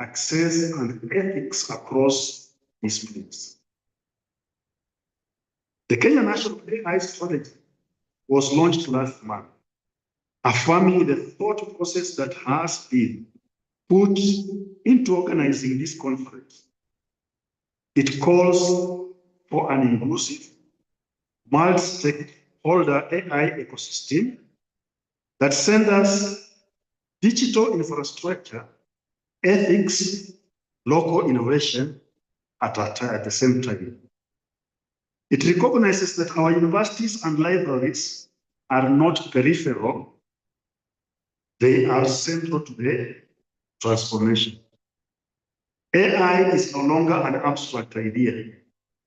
access, and ethics across disciplines. The Kenya National AI Strategy was launched last month, affirming the thought process that has been put into organizing this conference. It calls for an inclusive, multi-stakeholder AI ecosystem that centers digital infrastructure, ethics, local innovation at the same time. It recognizes that our universities and libraries are not peripheral, they are central to the transformation. AI is no longer an abstract idea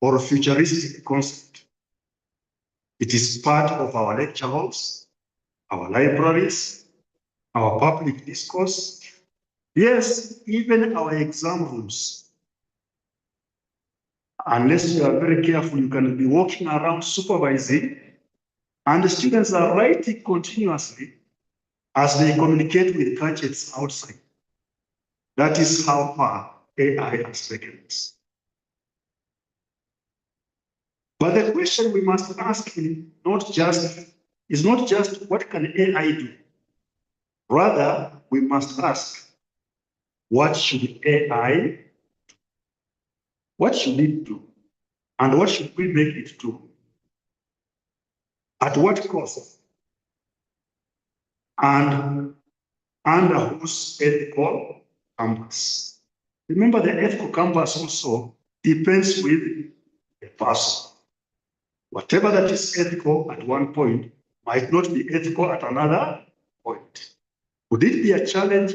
or a futuristic concept. It is part of our lecture halls, our libraries, our public discourse, yes, even our exam rooms. Unless you are very careful, you can be walking around supervising, and the students are writing continuously as they communicate with gadgets outside. That is how far AI has taken us. But the question we must ask is not just what can AI do? Rather, we must ask, what should AI do? What should it do? And what should we make it do? At what cost? And under whose ethical canvas? Remember, the ethical canvas also depends with the person. Whatever that is ethical at one point might not be ethical at another point. Would it be a challenge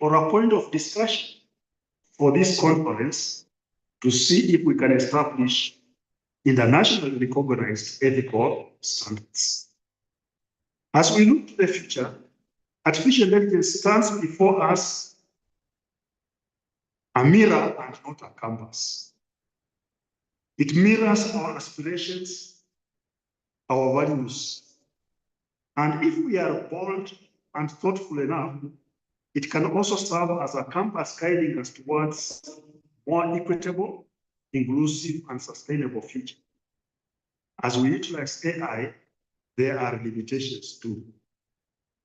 or a point of discussion for this conference to see if we can establish internationally recognized ethical standards? As we look to the future, artificial intelligence stands before us a mirror and not a canvas. It mirrors our aspirations, our values. And if we are bold and thoughtful enough, it can also serve as a compass guiding us towards more equitable, inclusive, and sustainable future. As we utilize AI, there are limitations too.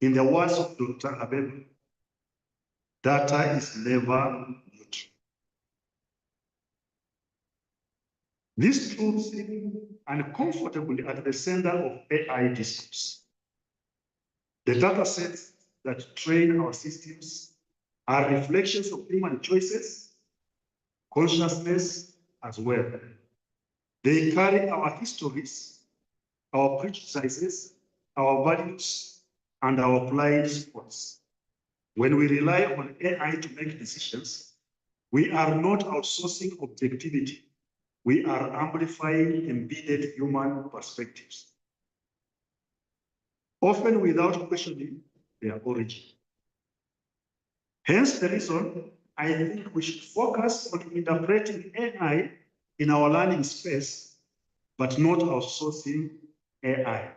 In the words of Dr. Abebe, data is never neutral. This puts uncomfortably at the center of AI discourse. The data sets that train our systems are reflections of human choices, consciousness as well. They carry our histories, our prejudices, our values, and our blind spots. When we rely on AI to make decisions, we are not outsourcing objectivity. We are amplifying embedded human perspectives, often without questioning their origin. Hence the reason I think we should focus on interpreting AI in our learning space, but not outsourcing AI.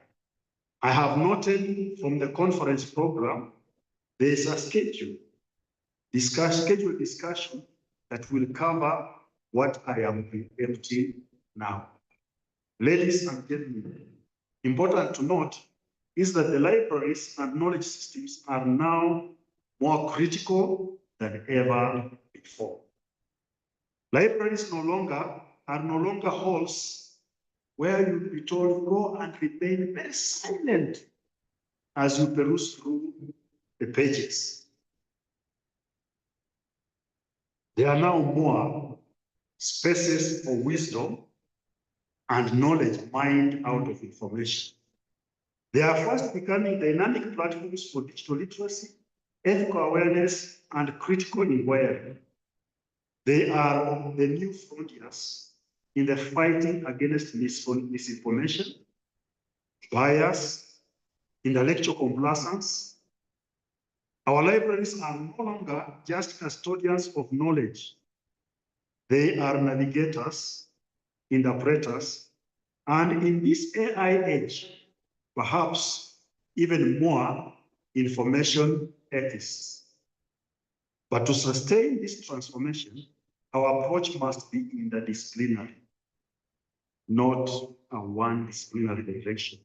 I have noted from the conference program, there is a scheduled discussion that will cover what I am preempting now. Ladies and gentlemen, important to note is that the libraries and knowledge systems are now more critical than ever before. Libraries are no longer halls where you'll be told, go and remain very silent as you peruse through the pages. There are now more spaces for wisdom and knowledge mined out of information. They are fast becoming dynamic platforms for digital literacy, ethical awareness, and critical inquiry. They are the new frontiers in the fighting against misinformation, bias, intellectual complacence. Our libraries are no longer just custodians of knowledge. They are navigators, interpreters, and in this AI age, perhaps even more information ethicists. But to sustain this transformation, our approach must be interdisciplinary, not a one-disciplinary direction.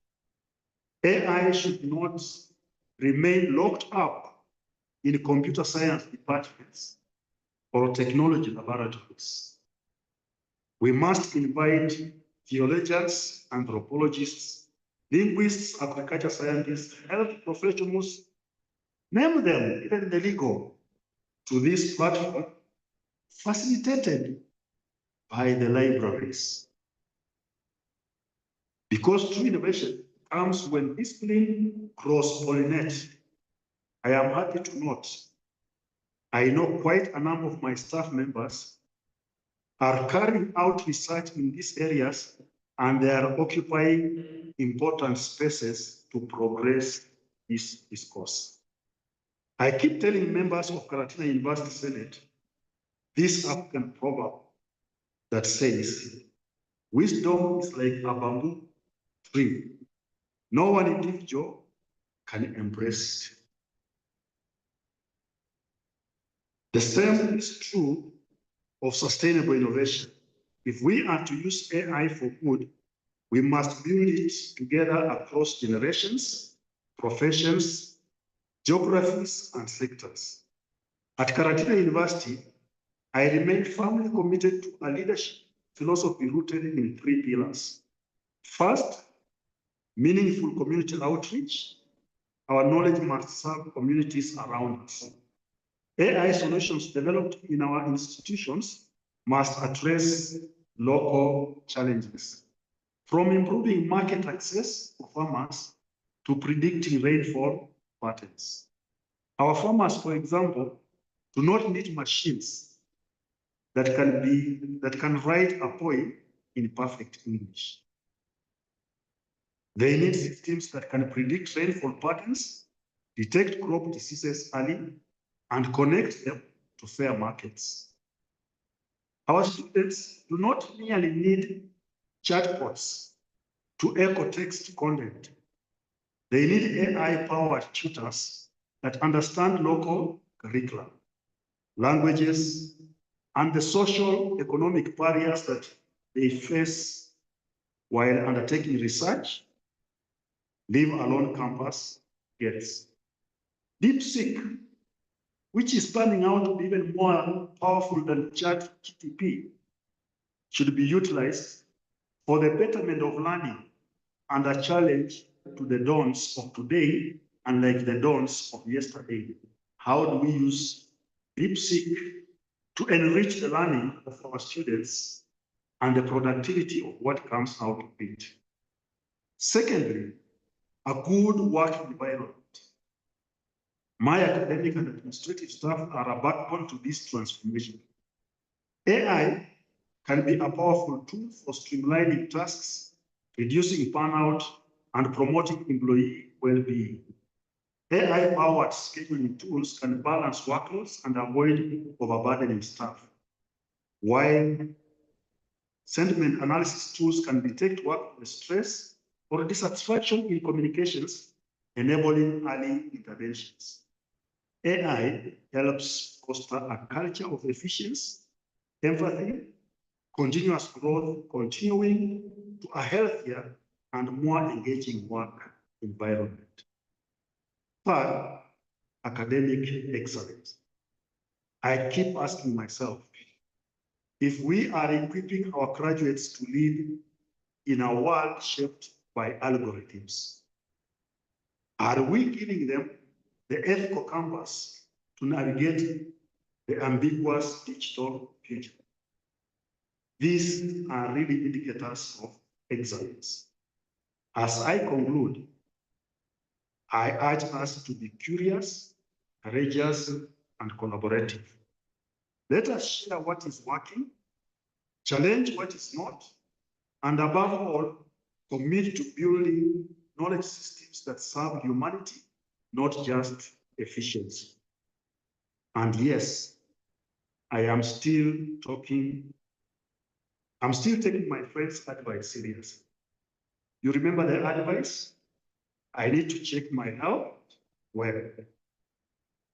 AI should not remain locked up in computer science departments or technology laboratories. We must invite theologians, anthropologists, linguists, agriculture scientists, health professionals, name them, even the legal, to this platform, facilitated by the libraries. Because true innovation comes when discipline cross-pollinate. I am happy to note, I know quite a number of my staff members are carrying out research in these areas, and they are occupying important spaces to progress this discourse. I keep telling members of Karatina University Senate this African proverb that says, wisdom is like a bamboo tree. No one individual can embrace it. The same is true of sustainable innovation. If we are to use AI for good, we must build it together across generations, professions, geographies, and sectors. At Karatina University, I remain firmly committed to a leadership philosophy rooted in 3 pillars. First, meaningful community outreach. Our knowledge must serve communities around us. AI solutions developed in our institutions must address local challenges, from improving market access for farmers to predicting rainfall patterns. Our farmers, for example, do not need machines that can write a poem in perfect English. They need systems that can predict rainfall patterns, detect crop diseases early, and connect them to fair markets. Our students do not merely need chatbots to echo text content. They need AI-powered tutors that understand local curricula, languages, and the social economic barriers that they face while undertaking research, leave alone campus gets. DeepSeek, which is turning out to be even more powerful than ChatGPT, should be utilized for the betterment of learning and a challenge to the dawns of today, unlike the dawns of yesterday. How do we use DeepSeek to enrich the learning of our students and the productivity of what comes out of it? Secondly, a good working environment. My academic and administrative staff are a backbone to this transformation. AI can be a powerful tool for streamlining tasks, reducing burnout, and promoting employee well-being. AI-powered scheduling tools can balance workloads and avoid overburdening staff, while sentiment analysis tools can detect workplace stress or dissatisfaction in communications, enabling early interventions. AI helps foster a culture of efficiency, empathy, continuous growth, continuing to a healthier and more engaging work environment. Third, academic excellence. I keep asking myself, if we are equipping our graduates to lead in a world shaped by algorithms, are we giving them the ethical compass to navigate the ambiguous digital future? These are really indicators of excellence. As I conclude, I urge us to be curious, courageous, and collaborative. Let us share what is working, challenge what is not, and above all, commit to building knowledge systems that serve humanity, not just efficiency. And yes, I'm still taking my friend's advice seriously. You remember the advice? I need to check my health. Well,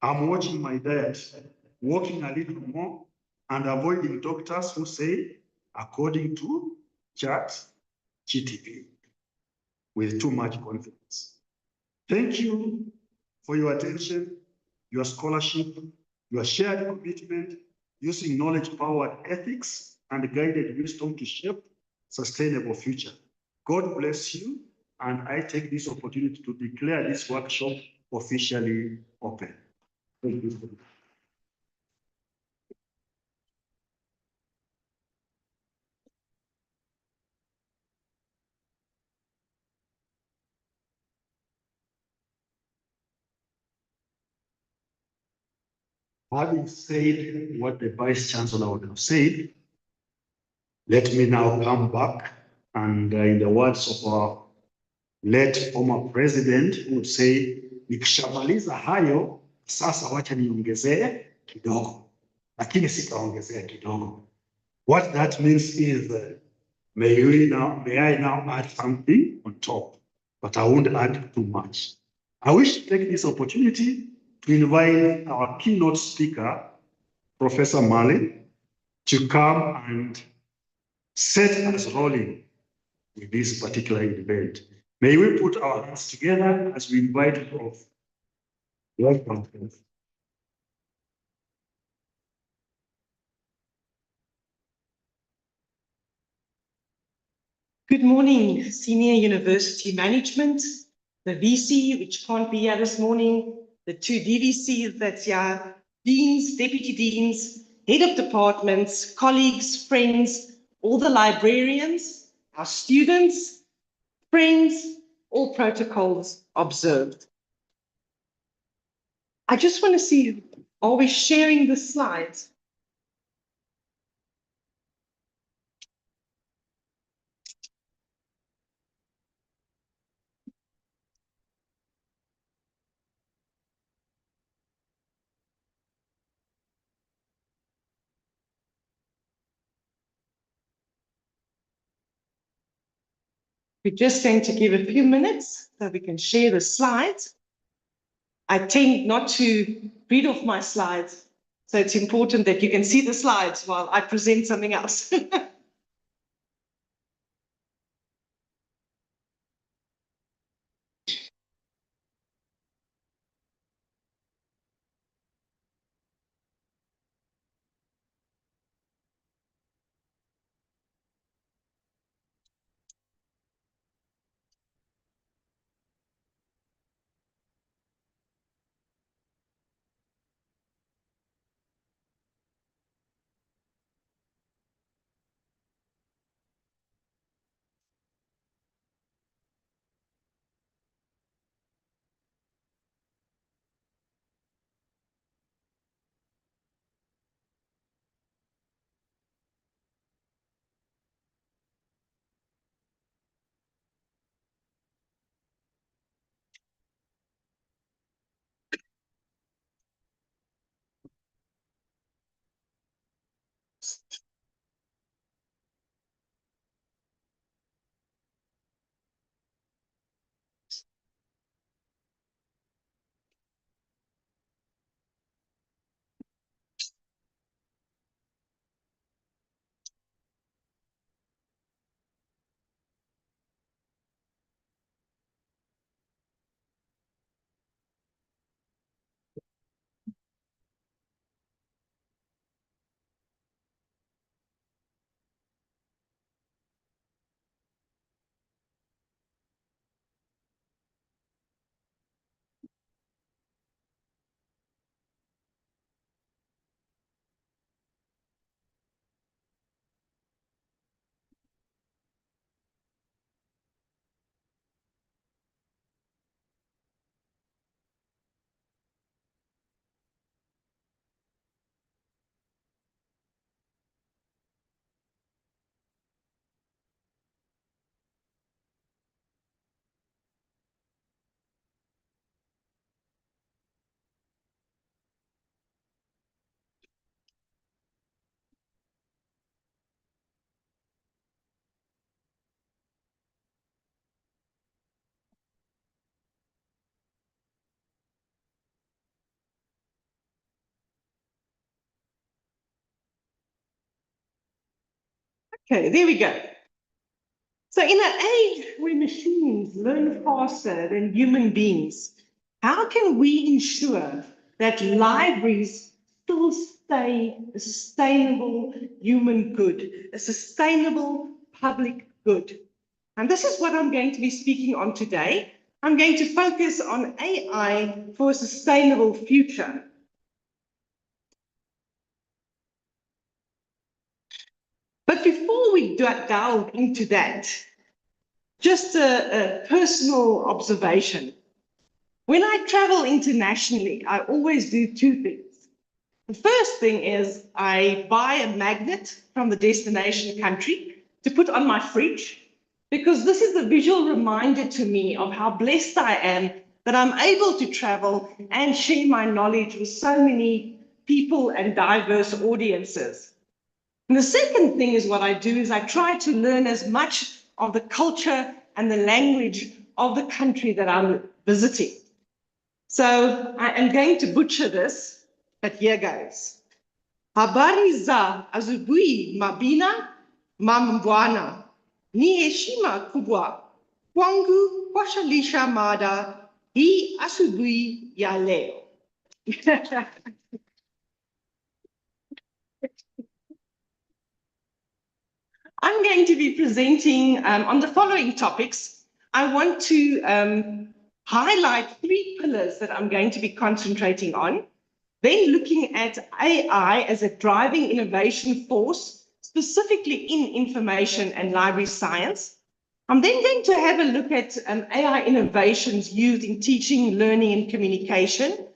I'm watching my diet working a little more, and avoiding doctors who say, according to ChatGPT, with too much confidence. Thank you for your attention, your scholarship, your shared commitment, using knowledge-powered ethics and guided wisdom to shape sustainable future. God bless you, and I take this opportunity to declare this workshop officially open. Thank you. Having said what the Vice Chancellor would have said, let me now come back and in the words of our late former president who would say, nikishamaliza hayo, sasa wacha niongezee kidogo, lakini sitaongezea kidogo. What that means is, may I now add something on top, but I won't add too much. I wish to take this opportunity to invite our keynote speaker, Professor Mali, to come and set us rolling with this particular event. May we put our hands together as we invite Prof. Welcome. Good morning, Senior University Management, the VC, which can't be here this morning, the two DVCs that's here, Deans, Deputy Deans, Head of Departments, colleagues, friends, all the librarians, our students, friends, all protocols observed. I just want to see, are we sharing the slides? We're just going to give a few minutes so we can share the slides. I tend not to read off my slides, so it's important that you can see the slides while I present something else. Okay, there we go. So in an age where machines learn faster than human beings, how can we ensure that libraries still stay a sustainable human good, a sustainable public good? And this is what I'm going to be speaking on today. I'm going to focus on AI for a sustainable future. But before we delve into that, just a personal observation. When I travel internationally, I always do two things. The first thing is I buy a magnet from the destination country to put on my fridge, because this is a visual reminder to me of how blessed I am that I'm able to travel and share my knowledge with so many people and diverse audiences. And the second thing is what I do is I try to learn as much of the culture and the language of the country that I'm visiting. So I am going to butcher this, but here goes. Habari za asubuhi mabina mambwana. Ni heshima kubwa. Kwangu kuwasilisha mada hii asubuhi ya leo. I'm going to be presenting on the following topics. I want to highlight three pillars that I'm going to be concentrating on. Then looking at AI as a driving innovation force, specifically in information and library science. I'm then going to have a look at AI innovations used in teaching, learning, and communication,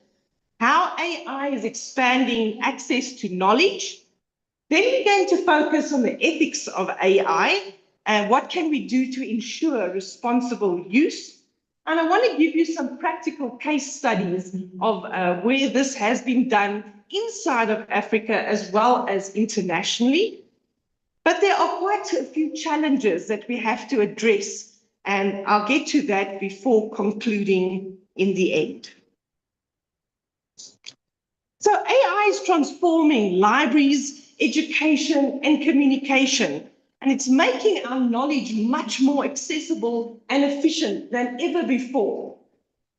how AI is expanding access to knowledge. Then we're going to focus on the ethics of AI and what can we do to ensure responsible use. And I want to give you some practical case studies of where this has been done inside of Africa as well as internationally. But there are quite a few challenges that we have to address, and I'll get to that before concluding in the end. So AI is transforming libraries, education, and communication, and it's making our knowledge much more accessible and efficient than ever before.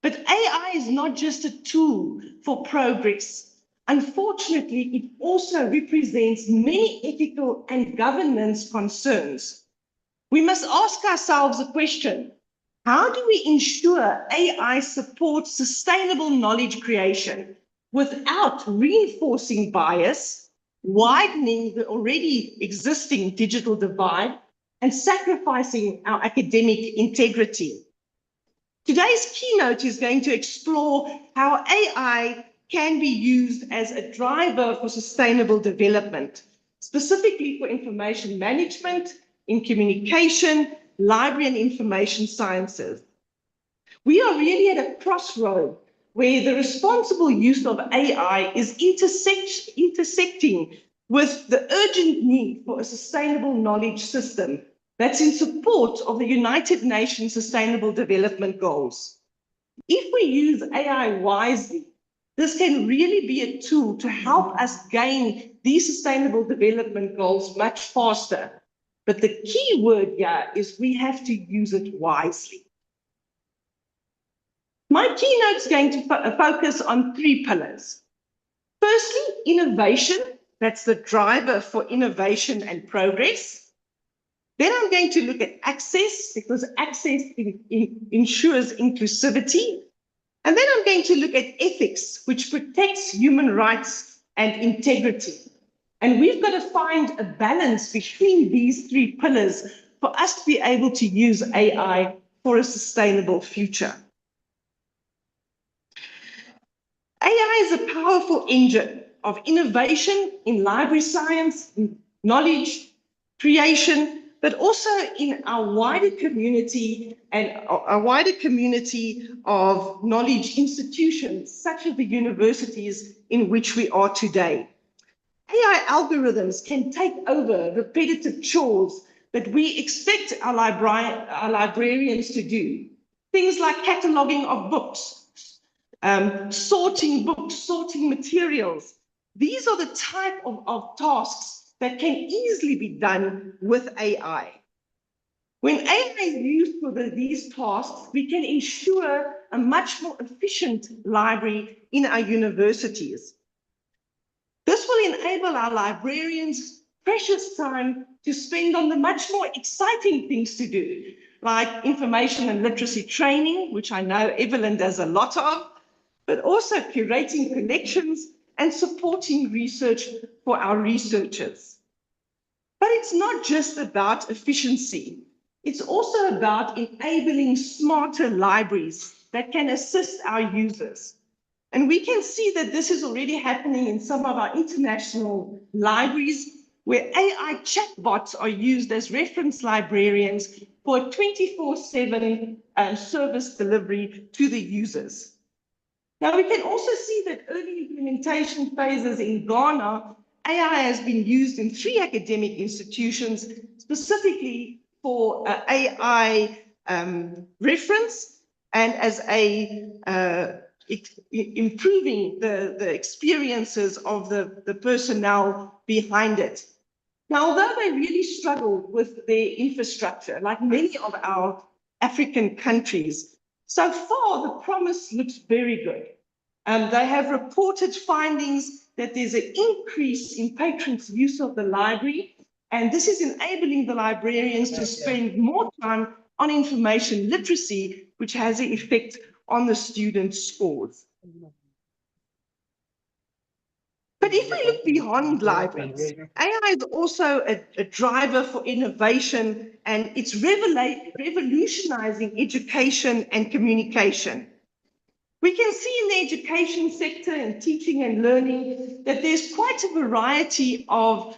But AI is not just a tool for progress. Unfortunately, it also represents many ethical and governance concerns. We must ask ourselves a question: how do we ensure AI supports sustainable knowledge creation without reinforcing bias, widening the already existing digital divide, and sacrificing our academic integrity? Today's keynote is going to explore how AI can be used as a driver for sustainable development, specifically for information management, in communication, library and information sciences. We are really at a crossroad where the responsible use of AI is intersecting with the urgent need for a sustainable knowledge system that's in support of the United Nations Sustainable Development Goals. If we use AI wisely, this can really be a tool to help us gain these sustainable development goals much faster. But the key word here is we have to use it wisely. My keynote is going to focus on three pillars. Firstly, innovation. That's the driver for innovation and progress. Then I'm going to look at access, because access ensures inclusivity. And then I'm going to look at ethics, which protects human rights and integrity. And we've got to find a balance between these three pillars for us to be able to use AI for a sustainable future. AI is a powerful engine of innovation in library science, knowledge creation, but also in our wider community and a wider community of knowledge institutions, such as the universities in which we are today. AI algorithms can take over repetitive chores that we expect our librarians to do. Things like cataloging of books, sorting books, sorting materials. These are the type of tasks that can easily be done with AI. When AI is used for these tasks, we can ensure a much more efficient library in our universities. This will enable our librarians precious time to spend on the much more exciting things to do, like information and literacy training, which I know Evelyn does a lot of, but also curating collections and supporting research for our researchers. But it's not just about efficiency. It's also about enabling smarter libraries that can assist our users. And we can see that this is already happening in some of our international libraries, where AI chatbots are used as reference librarians for a 24/7 service delivery to the users. Now, we can also see that early implementation phases in Ghana, AI has been used in 3 academic institutions, specifically for AI reference and as improving the experiences of the personnel behind it. Now, although they really struggled with their infrastructure, like many of our African countries, so far the promise looks very good. They have reported findings that there's an increase in patrons' use of the library, and this is enabling the librarians to spend more time on information literacy, which has an effect on the students' scores. But if we look beyond libraries, AI is also a driver for innovation, and it's revolutionizing education and communication. We can see in the education sector and teaching and learning that there's quite a variety of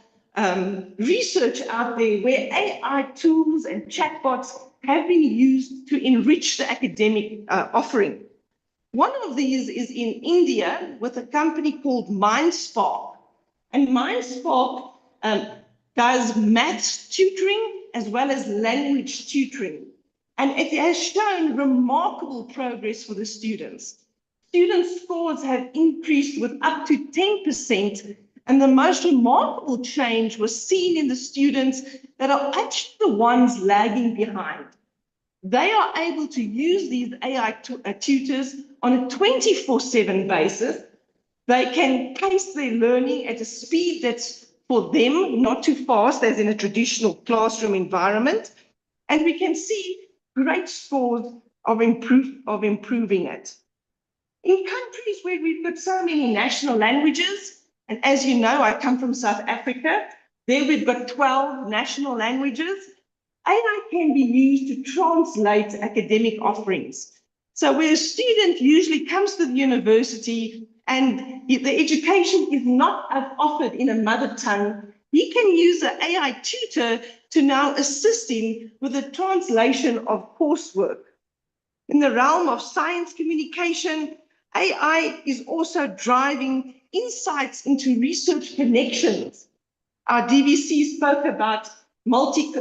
research out there where AI tools and chatbots have been used to enrich the academic offering. One of these is in India with a company called MindSpark. And MindSpark does maths tutoring as well as language tutoring. And it has shown remarkable progress for the students. Students' scores have increased with up to 10%. And the most remarkable change was seen in the students that are actually the ones lagging behind. They are able to use these AI tutors on a 24/7 basis. They can pace their learning at a speed that's for them not too fast as in a traditional classroom environment. And we can see great scores of improving it. In countries where we've got so many national languages, and as you know, I come from South Africa, there we've got 12 national languages. AI can be used to translate academic offerings. So where a student usually comes to the university and the education is not offered in a mother tongue, he can use an AI tutor to now assist him with the translation of coursework. In the realm of science communication, AI is also driving insights into research connections. Our DVC spoke about multi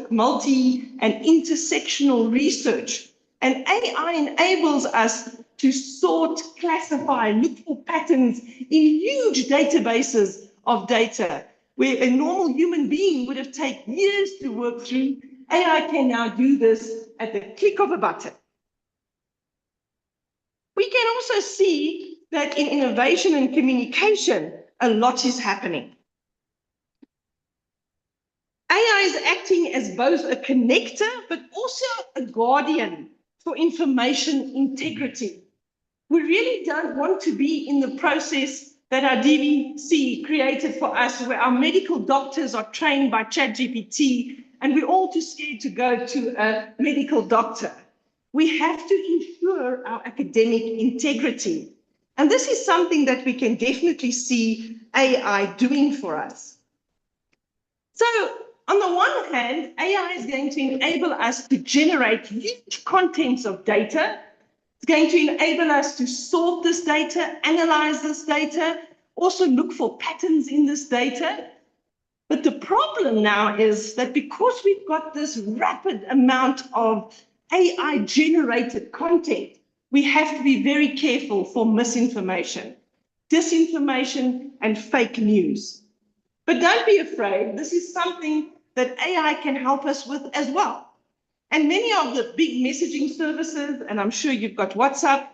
and intersectional research. And AI enables us to sort, classify, look for patterns in huge databases of data, where a normal human being would have taken years to work through. AI can now do this at the click of a button. We can also see that in innovation and communication, a lot is happening. AI is acting as both a connector, but also a guardian for information integrity. We really don't want to be in the process that our DVC created for us, where our medical doctors are trained by ChatGPT, and we're all too scared to go to a medical doctor. We have to ensure our academic integrity. And this is something that we can definitely see AI doing for us. So, on the one hand, AI is going to enable us to generate huge contents of data. It's going to enable us to sort this data, analyze this data, also look for patterns in this data. But the problem now is that because we've got this rapid amount of AI-generated content, we have to be very careful for misinformation, disinformation, and fake news. But don't be afraid. This is something that AI can help us with as well. And many of the big messaging services, and I'm sure you've got WhatsApp,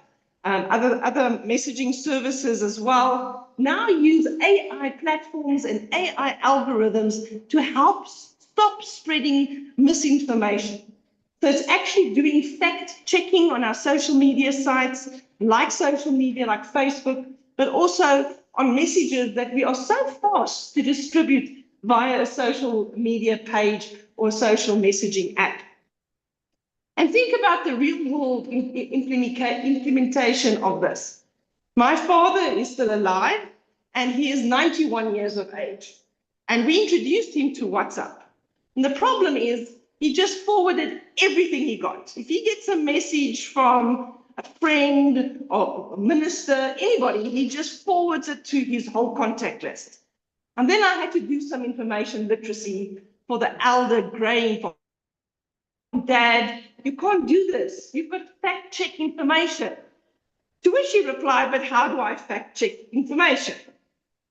other messaging services as well, now use AI platforms and AI algorithms to help stop spreading misinformation. So it's actually doing fact checking on our social media sites, like social media, like Facebook, but also on messages that we are so fast to distribute via a social media page or social messaging app. And think about the real world implementation of this. My father is still alive and he is 91 years of age. And we introduced him to WhatsApp. And the problem is he just forwarded everything he got. If he gets a message from a friend or a minister, anybody, he just forwards it to his whole contact list. And then I had to do some information literacy for the elder graying for Dad, you can't do this. You've got fact check information. To which he replied, but how do I fact check information?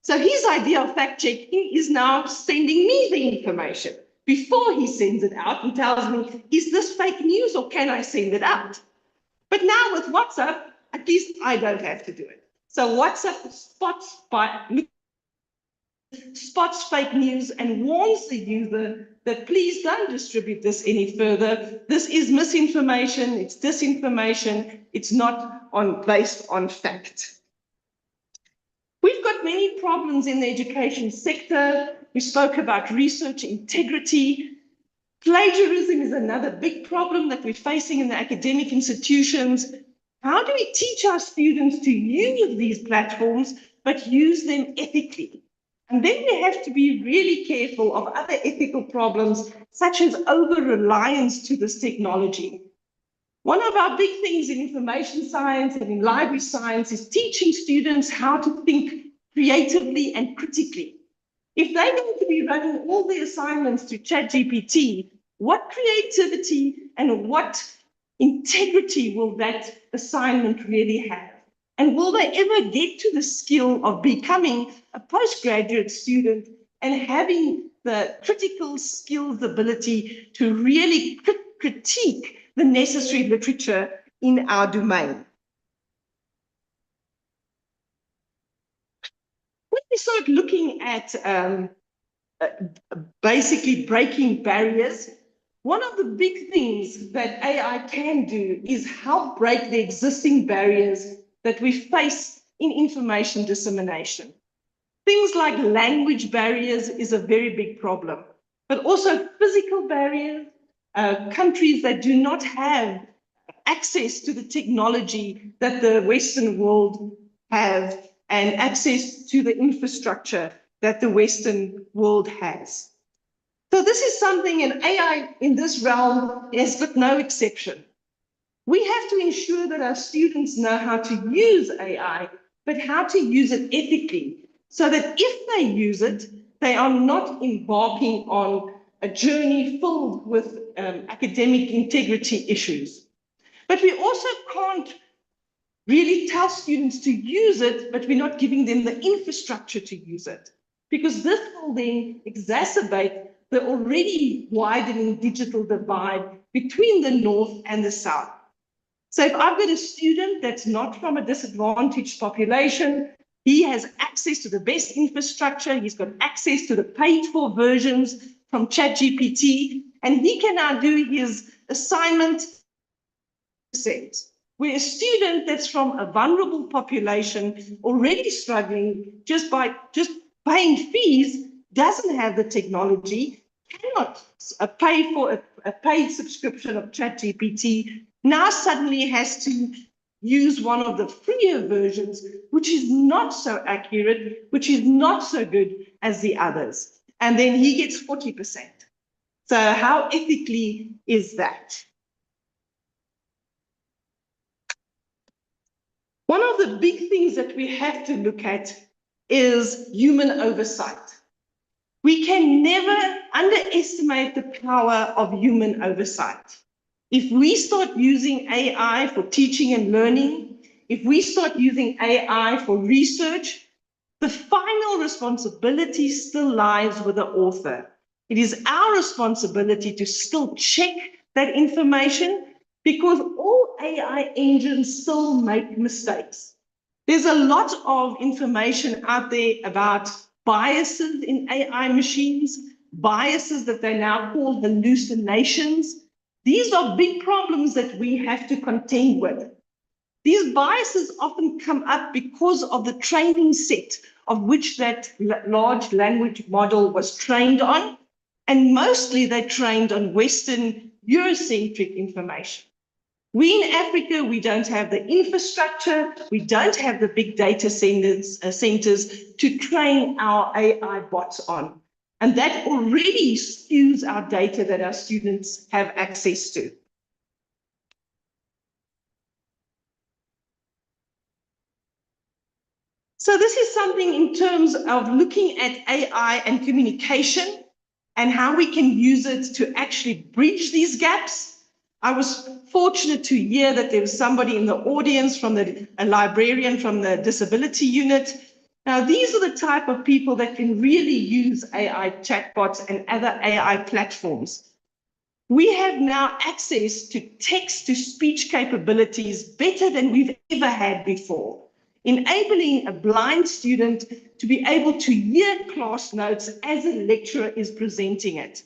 So his idea of fact checking is now sending me the information before he sends it out and tells me, is this fake news or can I send it out? But now with WhatsApp, at least I don't have to do it. So WhatsApp spots fake news and warns the user that please don't distribute this any further. This is misinformation, it's disinformation, it's not based on fact. We've got many problems in the education sector. We spoke about research integrity. Plagiarism is another big problem that we're facing in the academic institutions. How do we teach our students to use these platforms, but use them ethically? And then we have to be really careful of other ethical problems, such as over-reliance to this technology. One of our big things in information science and in library science is teaching students how to think creatively and critically. If they're going to be running all their assignments to ChatGPT, what creativity and what integrity will that assignment really have? And will they ever get to the skill of becoming a postgraduate student and having the critical skills ability to really critique the necessary literature in our domain? When we start looking at basically breaking barriers, one of the big things that AI can do is help break the existing barriers that we face in information dissemination. Things like language barriers is a very big problem, but also physical barriers, countries that do not have access to the technology that the Western world have and access to the infrastructure that the Western world has. So this is something, and AI in this realm has got no exception. We have to ensure that our students know how to use AI, but how to use it ethically, so that if they use it, they are not embarking on a journey filled with academic integrity issues. But we also can't really tell students to use it, but we're not giving them the infrastructure to use it, because this will then exacerbate the already widening digital divide between the North and the South. So if I've got a student that's not from a disadvantaged population, he has access to the best infrastructure, he's got access to the paid-for versions from ChatGPT, and he can now do his assignment. Where a student that's from a vulnerable population, already struggling just paying fees, doesn't have the technology, cannot pay for a paid subscription of ChatGPT, now suddenly has to use one of the freer versions, which is not so accurate, which is not so good as the others. And then he gets 40%. So how ethically is that? One of the big things that we have to look at is human oversight. We can never underestimate the power of human oversight. If we start using AI for teaching and learning, if we start using AI for research, The final responsibility still lies with the author. It is our responsibility to still check that information because all AI engines still make mistakes. There's a lot of information out there about biases in AI machines, biases that they now call hallucinations. These are big problems that we have to contend with. These biases often come up because of the training set of which that large language model was trained on, and mostly they're trained on Western Eurocentric information. We in Africa, we don't have the infrastructure, we don't have the big data centers to train our AI bots on. And that already skews our data that our students have access to. So this is something in terms of looking at AI and communication and how we can use it to actually bridge these gaps. I was fortunate to hear that there was somebody in the audience a librarian from the disability unit. Now, these are the type of people that can really use AI chatbots and other AI platforms. We have now access to text-to-speech capabilities better than we've ever had before, enabling a blind student to be able to hear class notes as a lecturer is presenting it,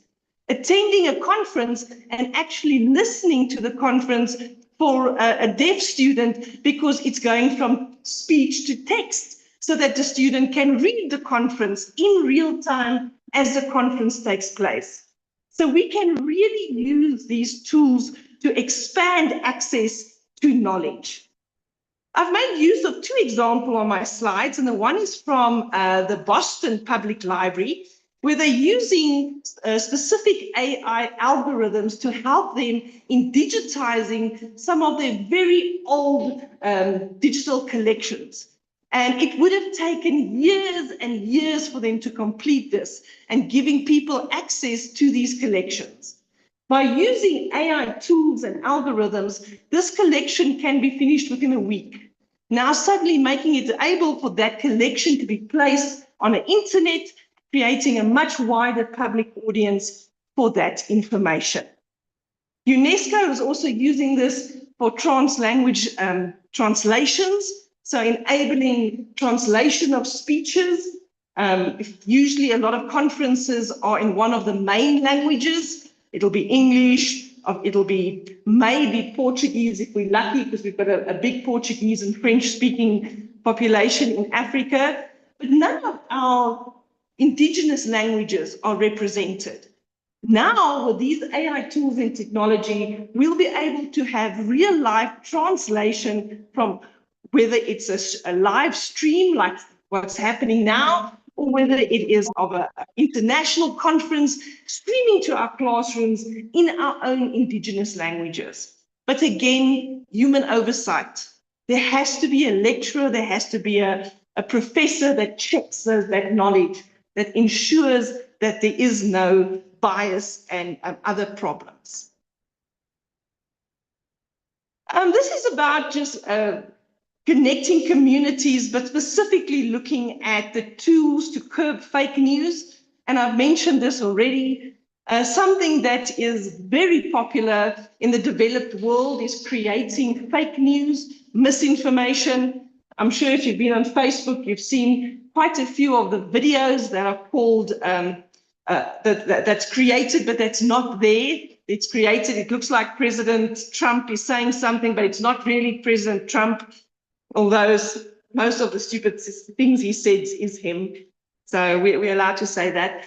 attending a conference and actually listening to the conference for a deaf student because it's going from speech to text so that the student can read the conference in real time as the conference takes place. So we can really use these tools to expand access to knowledge. I've made use of two examples on my slides, and the one is from the Boston Public Library, where they're using specific AI algorithms to help them in digitizing some of their very old digital collections. And it would have taken years and years for them to complete this and giving people access to these collections. By using AI tools and algorithms, this collection can be finished within a week. Now suddenly making it able for that collection to be placed on the internet, creating a much wider public audience for that information. UNESCO is also using this for trans-language translations, so enabling translation of speeches. Usually a lot of conferences are in one of the main languages. It'll be English, it'll be maybe Portuguese if we're lucky, because we've got a big Portuguese and French-speaking population in Africa, but none of our indigenous languages are represented. Now, with these AI tools and technology, we'll be able to have real-life translation from whether it's a live stream like what's happening now, or whether it is of an international conference, streaming to our classrooms in our own indigenous languages. But again, human oversight. There has to be a lecturer, there has to be a professor that checks that knowledge, that ensures that there is no bias and other problems. This is about just connecting communities, but specifically looking at the tools to curb fake news. And I've mentioned this already. Something that is very popular in the developed world is creating fake news, misinformation. I'm sure if you've been on Facebook, you've seen quite a few of the videos that are called, that's created, but that's not there. It's created, it looks like President Trump is saying something, but it's not really President Trump. Although most of the stupid things he says is him. So we're allowed to say that.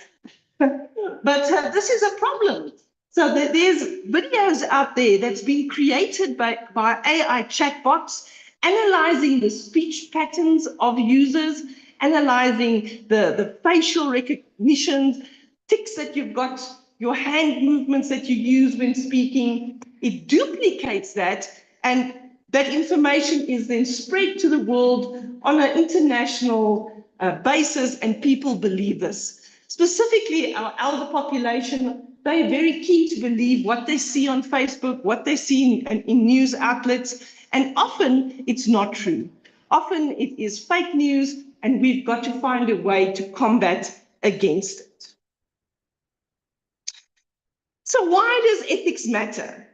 But this is a problem. So there's videos out there that's been created by AI chatbots, analyzing the speech patterns of users, analyzing the facial recognition, tics that you've got, your hand movements that you use when speaking. It duplicates that, and that information is then spread to the world on an international basis, and people believe this. Specifically, our elder population, they're very keen to believe what they see on Facebook, what they see in news outlets, and often it's not true. Often it is fake news, and we've got to find a way to combat against it. So why does ethics matter?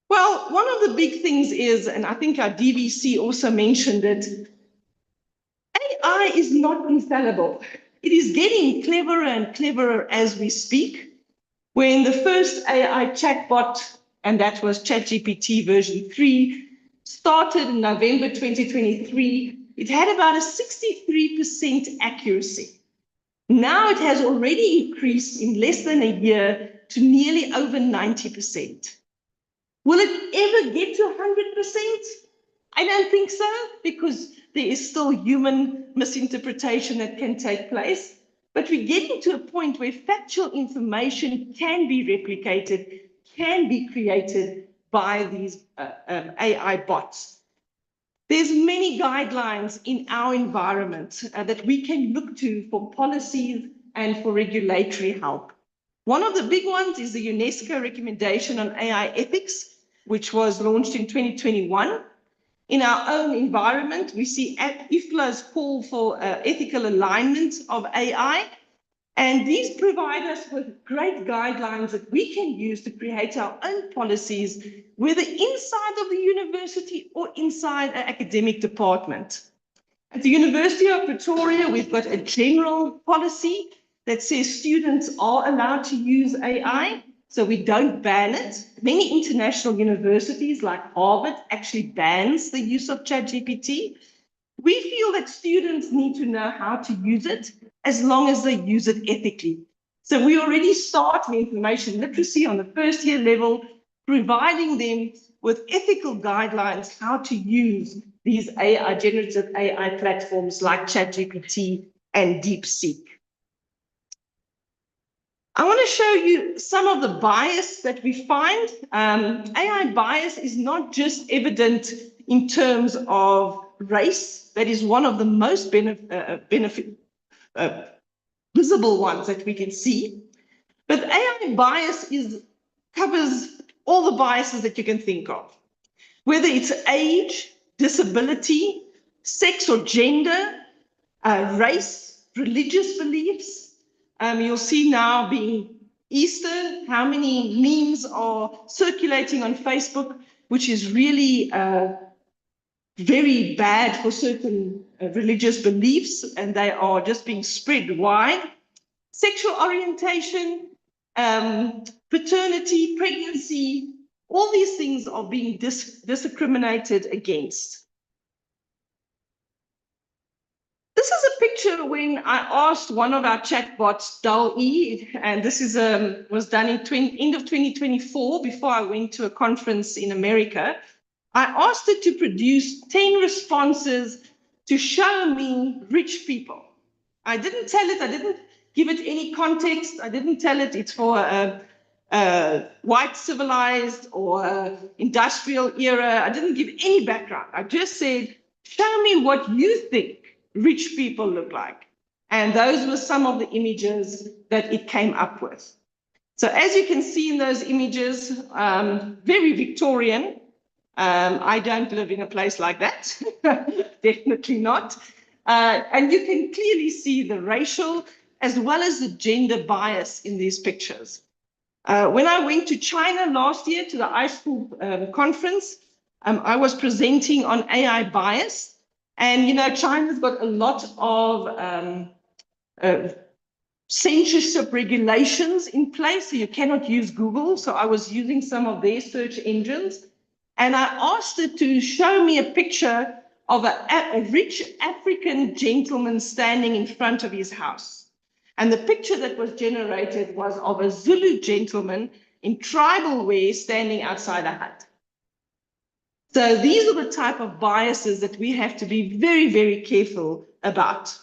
Well, one of the big things is, and I think our DVC also mentioned it, AI is not infallible. It is getting cleverer and cleverer as we speak. When the first AI chatbot, and that was ChatGPT version 3, started in November 2023, it had about a 63% accuracy. Now it has already increased in less than a year to nearly over 90%. Will it ever get to 100%? I don't think so, because there is still human misinterpretation that can take place. But we're getting to a point where factual information can be replicated, can be created by these AI bots. There's many guidelines in our environment that we can look to for policies and for regulatory help. One of the big ones is the UNESCO recommendation on AI ethics, which was launched in 2021. In our own environment, we see IFLA's call for ethical alignment of AI, and these provide us with great guidelines that we can use to create our own policies, whether inside of the university or inside an academic department. At the University of Pretoria, we've got a general policy that says students are allowed to use AI, so we don't ban it. Many international universities like Harvard actually bans the use of ChatGPT. We feel that students need to know how to use it as long as they use it ethically. So we already start with information literacy on the first year level, providing them with ethical guidelines how to use these AI, generative AI platforms like ChatGPT and DeepSeek. I want to show you some of the bias that we find. AI bias is not just evident in terms of race. That is one of the most visible ones that we can see. But AI bias covers all the biases that you can think of, whether it's age, disability, sex or gender, race, religious beliefs. You'll see now being Easter, how many memes are circulating on Facebook, which is really very bad for certain religious beliefs, and they are just being spread wide. Sexual orientation, paternity, pregnancy, all these things are being discriminated against. This is a picture when I asked one of our chatbots, DAL-E, and this is was done in end of 2024 before I went to a conference in America. I asked it to produce 10 responses to show me rich people. I didn't tell it, I didn't give it any context. I didn't tell it it's for white civilized or industrial era. I didn't give any background. I just said, show me what you think rich people look like. And those were some of the images that it came up with. So as you can see in those images, very Victorian. I don't live in a place like that, definitely not. And you can clearly see the racial as well as the gender bias in these pictures. When I went to China last year to the iSchool conference, I was presenting on AI bias. And, you know, China's got a lot of censorship regulations in place, so you cannot use Google. So I was using some of their search engines. And I asked it to show me a picture of a rich African gentleman standing in front of his house. And the picture that was generated was of a Zulu gentleman in tribal wear standing outside a hut. So these are the type of biases that we have to be very, very careful about.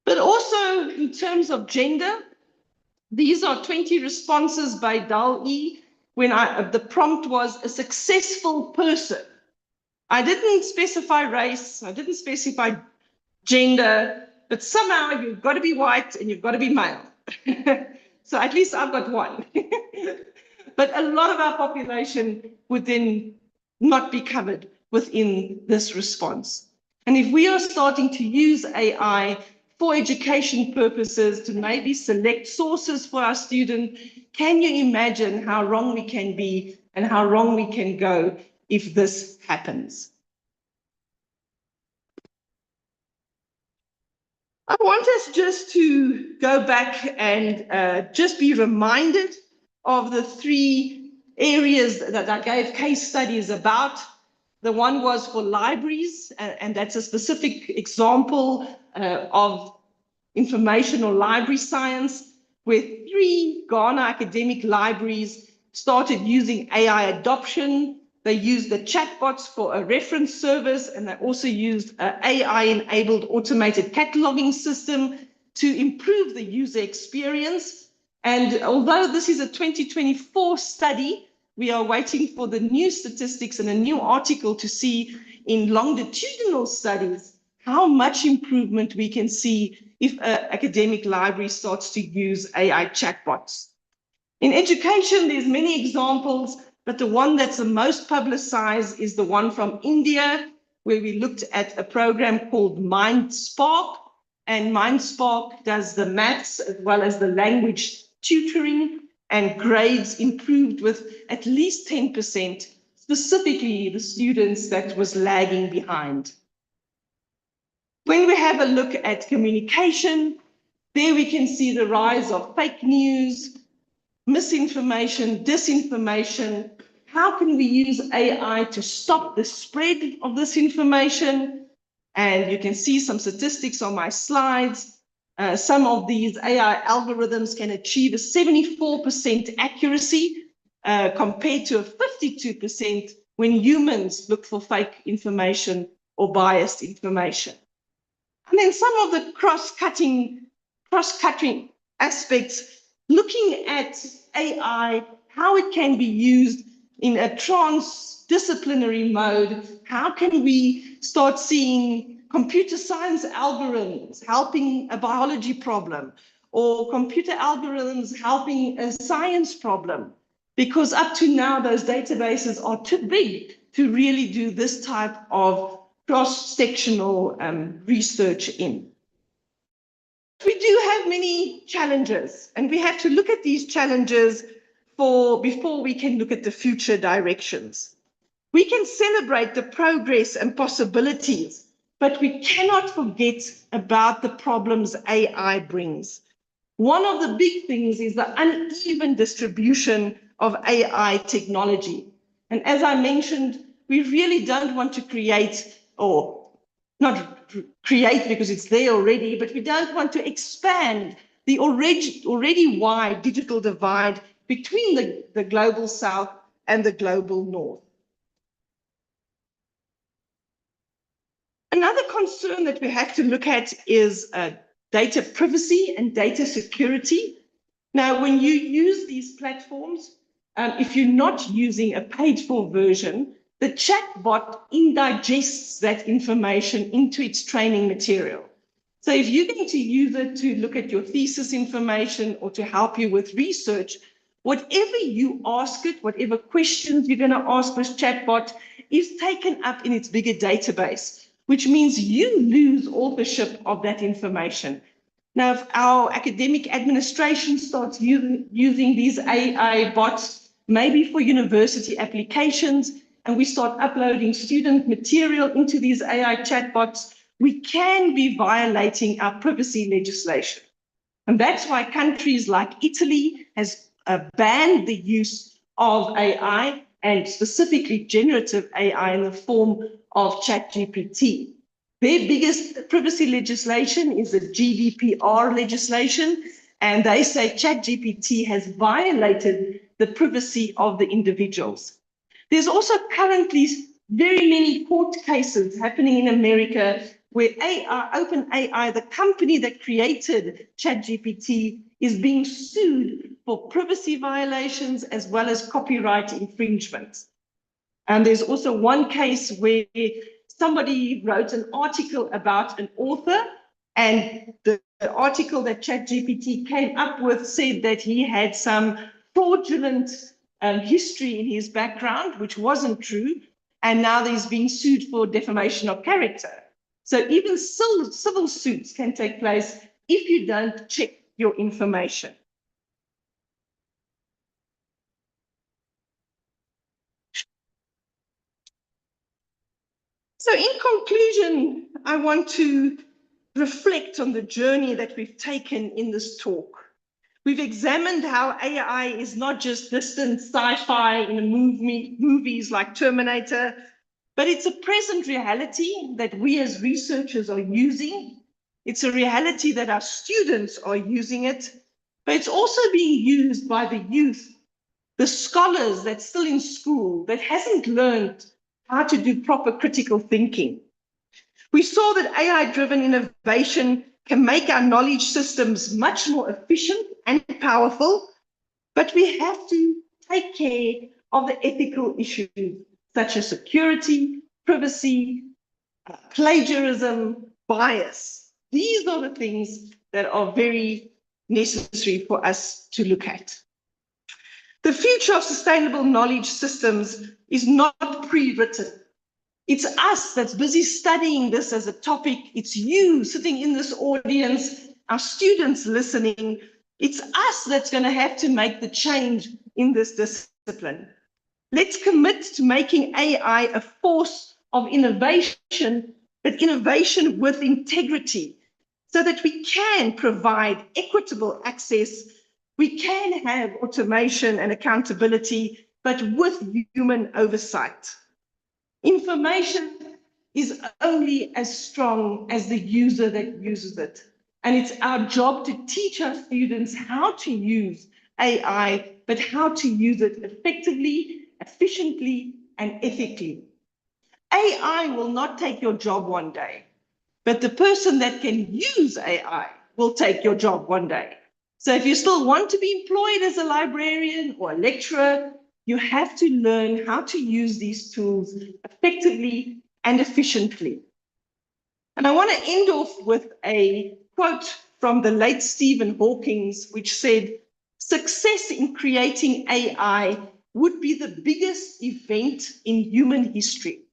But also in terms of gender, these are 20 responses by DAL-E when the prompt was a successful person. I didn't specify race, I didn't specify gender, but somehow you've got to be white and you've got to be male. So at least I've got one. But a lot of our population would then not be covered within this response. And if we are starting to use AI for education purposes to maybe select sources for our student, can you imagine how wrong we can be and how wrong we can go if this happens? I want us just to go back and just be reminded of the three areas that I gave case studies about. The one was for libraries, and that's a specific example of informational library science, where 3 Ghana academic libraries started using AI adoption. They used the chatbots for a reference service, and they also used an AI-enabled automated cataloging system to improve the user experience. And although this is a 2024 study, we are waiting for the new statistics and a new article to see in longitudinal studies how much improvement we can see if an academic library starts to use AI chatbots. In education, there's many examples, but the one that's the most publicized is the one from India, where we looked at a program called MindSpark, and MindSpark does the maths as well as the language tutoring, and grades improved with at least 10%, specifically the students that was lagging behind. When we have a look at communication, there we can see the rise of fake news, misinformation, disinformation. How can we use AI to stop the spread of this information? And you can see some statistics on my slides. Some of these AI algorithms can achieve a 74% accuracy compared to a 52% when humans look for fake information or biased information. And then some of the cross-cutting aspects, looking at AI, how it can be used in a transdisciplinary mode. How can we start seeing computer science algorithms helping a biology problem, or computer algorithms helping a science problem? Because up to now, those databases are too big to really do this type of cross-sectional research in. We do have many challenges, and we have to look at these challenges before we can look at the future directions. We can celebrate the progress and possibilities, but we cannot forget about the problems AI brings. One of the big things is the uneven distribution of AI technology. And as I mentioned, we really don't want to create, or not create because it's there already, but we don't want to expand the already wide digital divide between the global south and the global north. Another concern that we have to look at is data privacy and data security. Now, when you use these platforms, if you're not using a paid-for version, the chatbot indigests that information into its training material. So if you're going to use it to look at your thesis information or to help you with research, whatever you ask it, whatever questions you're going to ask this chatbot is taken up in its bigger database, which means you lose authorship of that information. Now, if our academic administration starts using these AI bots, maybe for university applications, and we start uploading student material into these AI chatbots, we can be violating our privacy legislation. And that's why countries like Italy has banned the use of AI, and specifically generative AI in the form of ChatGPT. Their biggest privacy legislation is the GDPR legislation, and they say ChatGPT has violated the privacy of the individuals. There's also currently very many court cases happening in America where OpenAI, the company that created ChatGPT, is being sued for privacy violations as well as copyright infringements. And there's also one case where somebody wrote an article about an author, and the article that ChatGPT came up with said that he had some fraudulent history in his background, which wasn't true, and now he's being sued for defamation of character. So even civil suits can take place if you don't check your information. So in conclusion, I want to reflect on the journey that we've taken in this talk. We've examined how AI is not just distant sci-fi in movies like Terminator, but it's a present reality that we as researchers are using. It's a reality that our students are using it, but it's also being used by the youth, the scholars that's still in school, that hasn't learned how to do proper critical thinking. We saw that AI-driven innovation can make our knowledge systems much more efficient and powerful, but we have to take care of the ethical issues such as security, privacy, plagiarism, bias. These are the things that are very necessary for us to look at. The future of sustainable knowledge systems is not pre-written. It's us that's busy studying this as a topic. It's you sitting in this audience, our students listening. It's us that's going to have to make the change in this discipline. Let's commit to making AI a force of innovation, but innovation with integrity, so that we can provide equitable access. We can have automation and accountability, but with human oversight. Information is only as strong as the user that uses it. And it's our job to teach our students how to use AI, but how to use it effectively, efficiently, and ethically. AI will not take your job one day, but the person that can use AI will take your job one day. So if you still want to be employed as a librarian or a lecturer, you have to learn how to use these tools effectively and efficiently. And I want to end off with a quote from the late Stephen Hawking, which said, "Success in creating AI would be the biggest event in human history.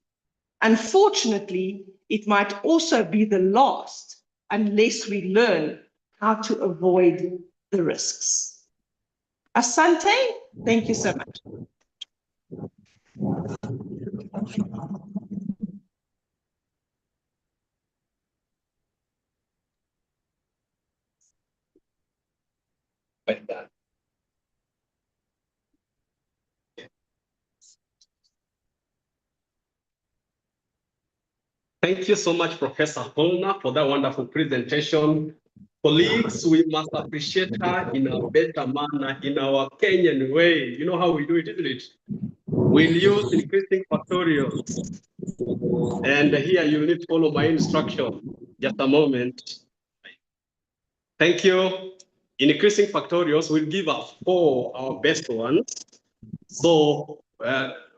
Unfortunately, it might also be the last unless we learn how to avoid the risks." Asante, thank you so much. Thank you so much, Professor Holner, for that wonderful presentation. Colleagues, we must appreciate her in a better manner, in our Kenyan way. You know how we do it, isn't it? We'll use increasing factorials. And here you need to follow my instruction. Just a moment. Thank you. In increasing factorials, we'll give us 4 our best ones. So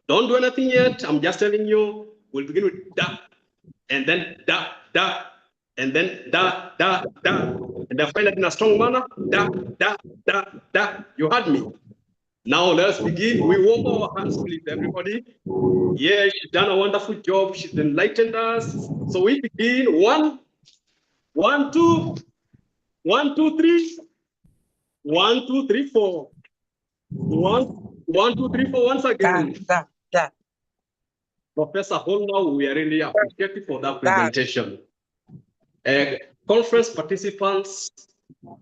don't do anything yet. I'm just telling you, we'll begin with da, and then da, da, and then da, da, da. And I find that in a strong manner, da, da, da, da. You heard me. Now let's begin. We warm our hands, please, everybody. Yeah, she's done a wonderful job. She's enlightened us. So we begin. 1, 1, 2, 1, 2, 3. 1, 2, 3, 4. 1, 1, 2, 3, 4. Once again. Da. Professor Holner, we are really appreciative for that presentation. Conference participants,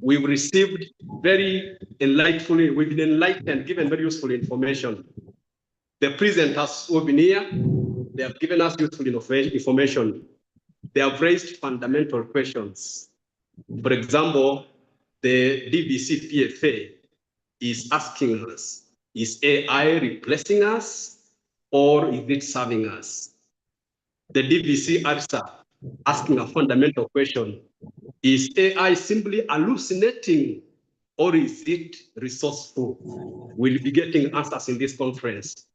we've received very enlightening, we've been enlightened, given very useful information. The presenters who have been here, they have given us useful information. They have raised fundamental questions. For example, the DVC PFA is asking us, is AI replacing us or is it serving us? The DVC ARSA asking a fundamental question, is AI simply hallucinating or is it resourceful? We'll be getting answers in this conference.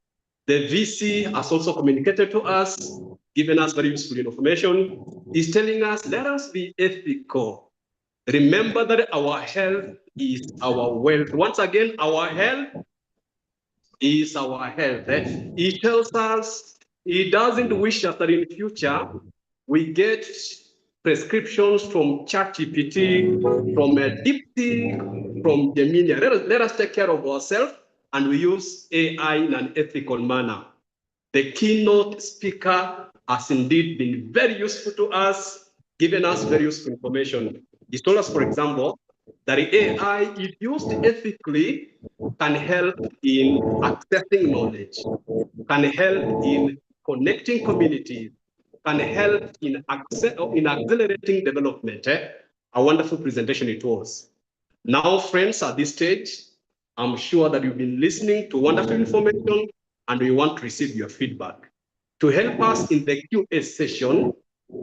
The VC has also communicated to us, given us very useful information. He's telling us, let us be ethical. Remember that our health is our wealth. Once again, our health is our health. He tells us he doesn't wish us that in the future we get prescriptions from ChatGPT, from DeepSeek, from Gemini. Let us take care of ourselves, and we use AI in an ethical manner. The keynote speaker has indeed been very useful to us, giving us very useful information. He told us, for example, that the AI, if used ethically, can help in accessing knowledge, can help in connecting communities, can help in accelerating development. A wonderful presentation it was. Now, friends, at this stage, I'm sure that you've been listening to wonderful information and we want to receive your feedback. To help us in the Q&A session,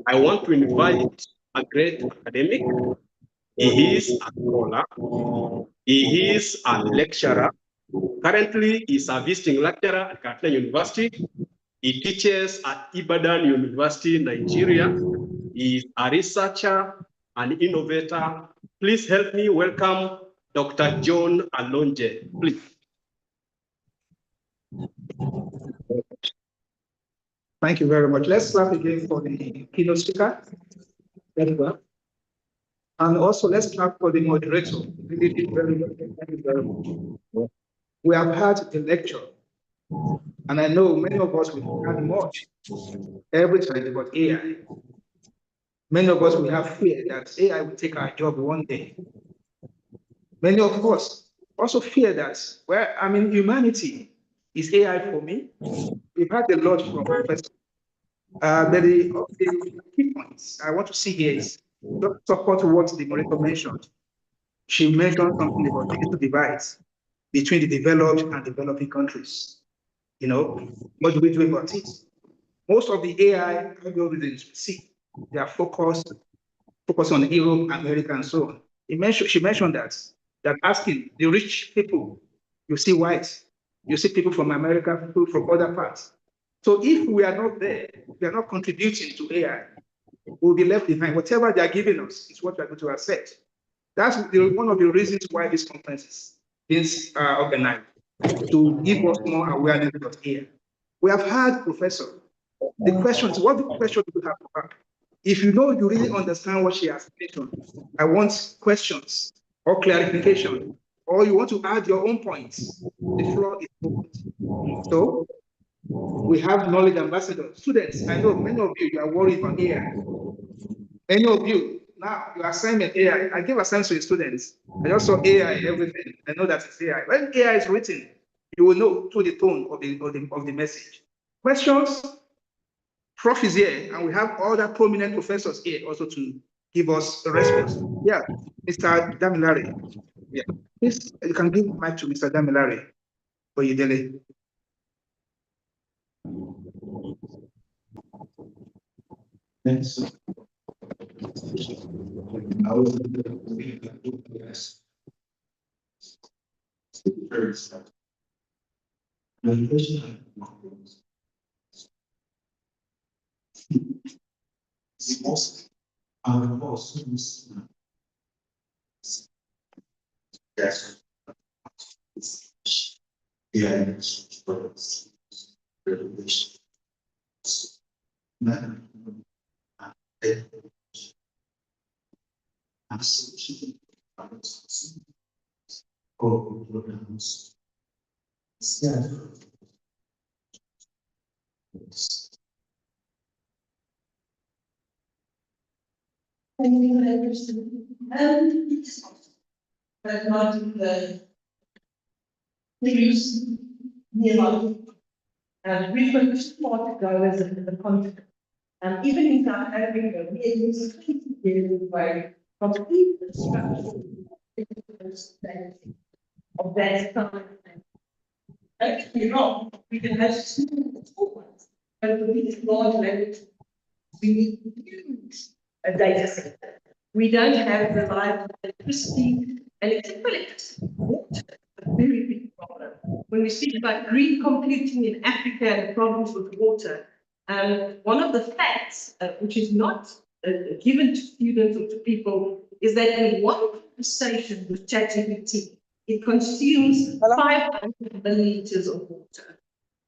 I want to invite a great academic. He is a scholar. He is a lecturer. Currently, he's a visiting lecturer at Kathleen University. He teaches at Ibadan University, Nigeria. He is a researcher, an innovator. Please help me welcome Dr. John Alonje, please. Thank you very much. Let's clap again for the keynote speaker. Very well. And also let's clap for the moderator. Really did very well. Thank you very much. We have had the lecture, and I know many of us will have much every time about AI. Many of us will have fear that AI will take our job one day. Many of us also fear that, well, I mean, humanity is AI for me. We've had a lot from Professor. But the key points I want to see here is to support what the moderator mentioned. She mentioned something about digital divides between the developed and developing countries. You know, what do we do about it? Most of the AI algorithms we see, they are focused on Europe, America, and so on. She mentioned that asking the rich people, you see whites, you see people from America, people from other parts. So if we are not there, we are not contributing to AI, we'll be left behind. Whatever they are giving us is what we are going to accept. That's one of the reasons why this conference is organized, to give us more awareness about AI. We have had, Professor, the questions, what the question we have for her? If you know you really understand what she has mentioned, I want questions or clarification, or you want to add your own points, the floor is open. So we have knowledge ambassadors, students. I know many of you are worried about AI. Many of you, now your assignment AI, I give assignments to the students. I just saw AI everything. I know that it's AI. When AI is written, you will know through the tone of the message. Questions? Prof is here, and we have other prominent professors here also to give us a response. Yeah, Mr. Damilare. Yeah, please, you can give mic to Mr. Damilare for Udele. Thanks. I was most yes. Yeah. But not the use nearby. And we focused part goers in the continent. And even in South Africa, we are using 20 years away from even structural of that kind. Don't get me wrong, we can have small ones, but for these large language, we need huge data set. We don't have reliable electricity, and except for electricity, water, a very big problem. When we speak about green computing in Africa and the problems with water, one of the facts, which is not given to students or to people, is that in one conversation with ChatGPT, it consumes 500 milliliters of water.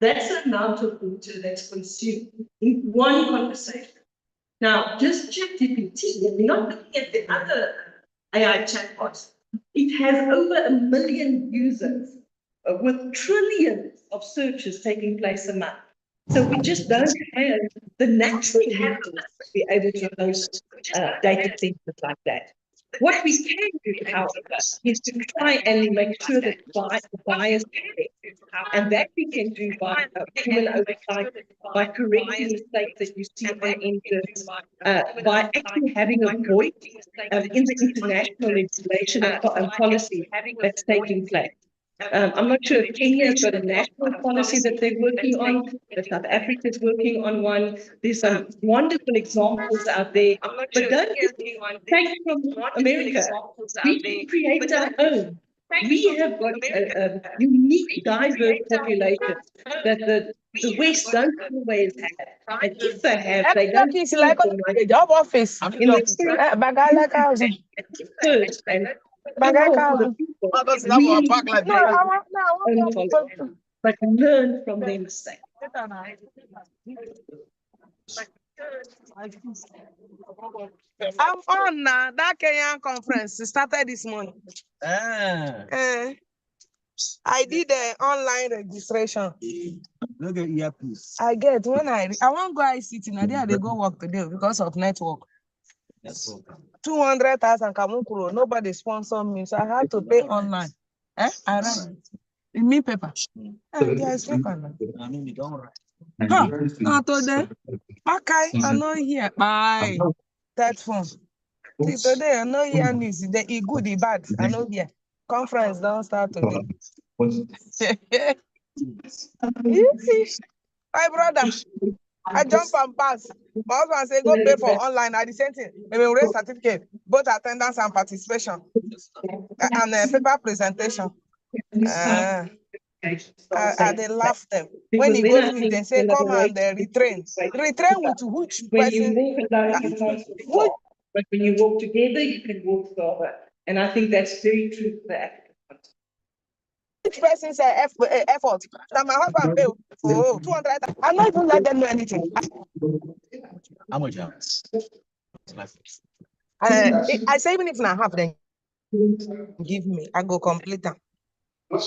That's the amount of water that's consumed in one conversation. Now, just ChatGPT, and we're not looking at the other AI chatbots. It has over 1 million users with trillions of searches taking place a month. So we just don't have the natural users to be able to host data centers like that. What we can do, however, is to try and make sure that the bias is there. And that we can do by human oversight, by correcting mistakes that you see on engines, by actually having a voice in the international legislation and policy that's taking place. I'm not sure if Kenya's got a national policy that they're working on, if South Africa's working on one. There's some wonderful examples out there, but don't take from America. We can create our own. We have got a unique, diverse population that the West don't always have. And if they have, they don't It's like a job office. in the first and the people. But learn from their mistakes. I'm on now. That Kenyan conference started this morning. I did the online registration. Look at earpiece. I get when I want to go ICT now. They go work today because of network. 200,000 Kamukuro. Nobody sponsor me, so I have to pay online. I write in me paper. I speak on I mean, you don't write. I told them, okay, I know here. Bye. That phone. See, today I know here news. The good, the bad. I know here. Conference don't start today. My brother, I jump and pass. My husband say go pay for online. I the same thing. Maybe we raise certificate, both attendance and participation, and paper presentation. They laugh them. When you go through, they say come and retrain. Retrain with which person? But when you work together, you can work further. And I think that's very true for the African context. Which person say effort? That my husband pay for 200. I'm not even let them know anything. How much? I say even if I have them, give me. I go complete them. They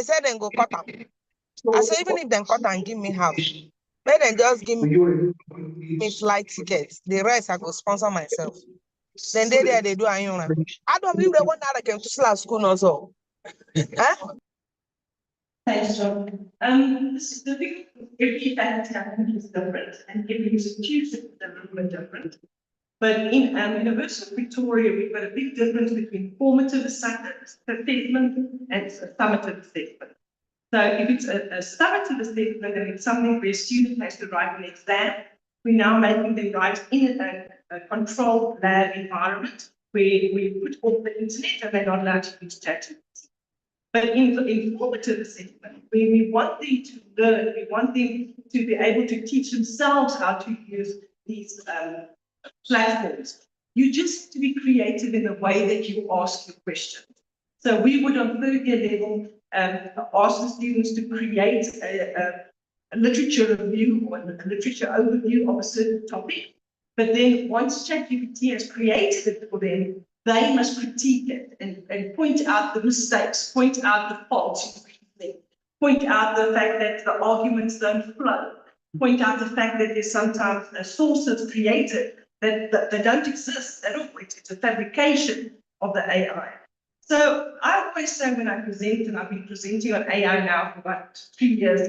said then go cut them. I say even if they cut and give me half, let them just give me flight tickets. The rest I go sponsor myself. Then they do I don't believe the one that I came to school also. Huh? Thanks, John. This is the thing. Every faculty is different, and every institution is a little bit different. But in University of Victoria, we've got a big difference between formative assessment and summative assessment. So if it's a summative assessment, then it's something where a student has to write an exam. We're now making them write in a controlled lab environment where we put off the internet and they're not allowed to use ChatGPT. But in the formative assessment, where we want them to learn, we want them to be able to teach themselves how to use these platforms. You just have to be creative in the way that you ask your questions. So we would on third year level ask the students to create a literature review or a literature overview of a certain topic. But then once ChatGPT has created it for them, they must critique it and point out the mistakes, point out the faults, point out the fact that the arguments don't flow, point out the fact that there's sometimes sources created that they don't exist at all. It's a fabrication of the AI. So I always say when I present, and I've been presenting on AI now for about 3 years,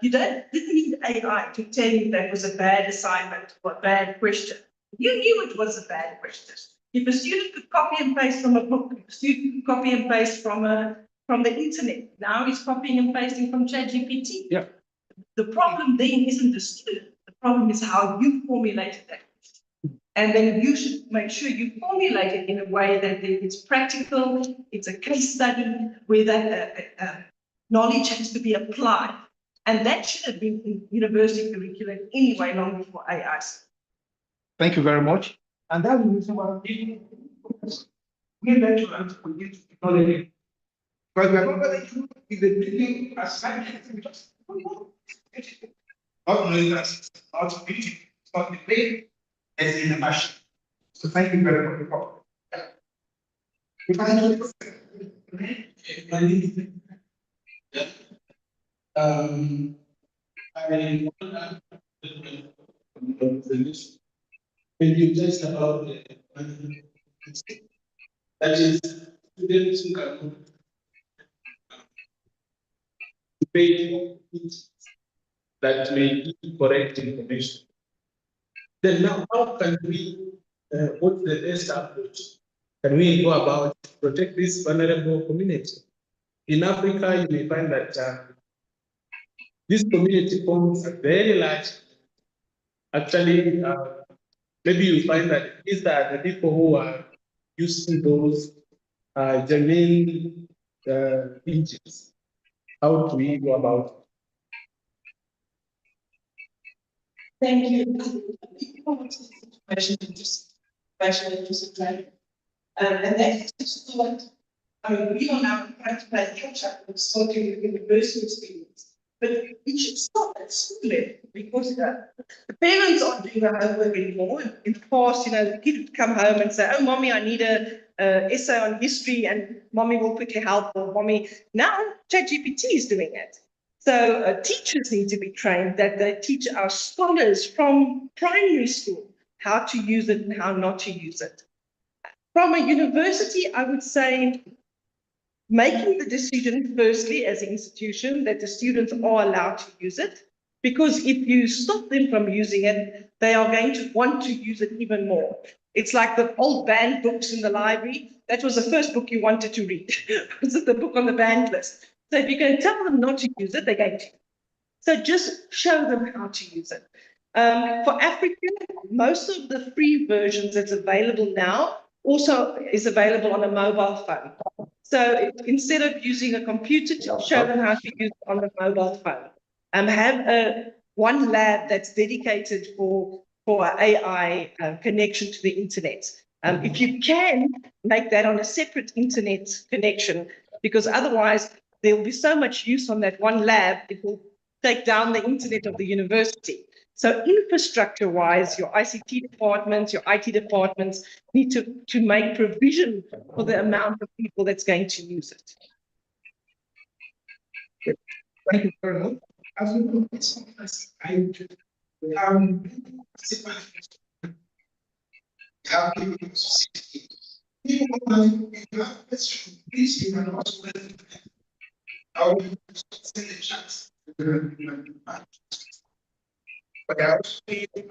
you didn't need AI to tell you that was a bad assignment or a bad question. You knew it was a bad question. If a student could copy and paste from a book, if a student could copy and paste from the internet, now he's copying and pasting from ChatGPT. Yeah. The problem then isn't the student. The problem is how you formulated that. And then you should make sure you formulate it in a way that it's practical, it's a case study where that knowledge has to be applied. And that should have been in university curriculum anyway, long before AI. Thank you very much. And that's the reason why we lecturers we need technology. Because we are not going to be the assignment. not knowing that it's not beauty, it's not the way, it's in the machine. So thank you very much. If I do when you just about that is students who can debate that may give correct information. Then now, how can we, what's the best approach? Can we go about to protect this vulnerable community? In Africa, you may find that this community forms a very large. Actually, maybe you find that these are the people who are using those germane engines. How do we go about it? Thank you. And that's what we are now trying to play catch up with starting with university students. But we should start at school level because the parents aren't doing the homework anymore. In the past, the kid would come home and say, "Oh, mommy, I need a essay on history," and mommy will quickly help. Or mommy, now ChatGPT is doing it. So teachers need to be trained that they teach our scholars from primary school how to use it and how not to use it. From a university, I would say making the decision firstly as an institution that the students are allowed to use it, because if you stop them from using it, they are going to want to use it even more. It's like the old banned books in the library. That was the first book you wanted to read. Was it the book on the banned list? So if you're going to tell them not to use it, they're going to. So just show them how to use it. For Africa, most of the free versions that's available now also is available on a mobile phone. So instead of using a computer, to show them how to use it on a mobile phone. Have one lab that's dedicated for AI connection to the internet. If you can make that on a separate internet connection, because otherwise there will be so much use on that one lab, it will take down the internet of the university. So infrastructure-wise, your ICT departments, your IT departments need to make provision for the amount of people that's going to use it. Thank you very much. As we know, it's please, you can also I will send a chance. But I also need to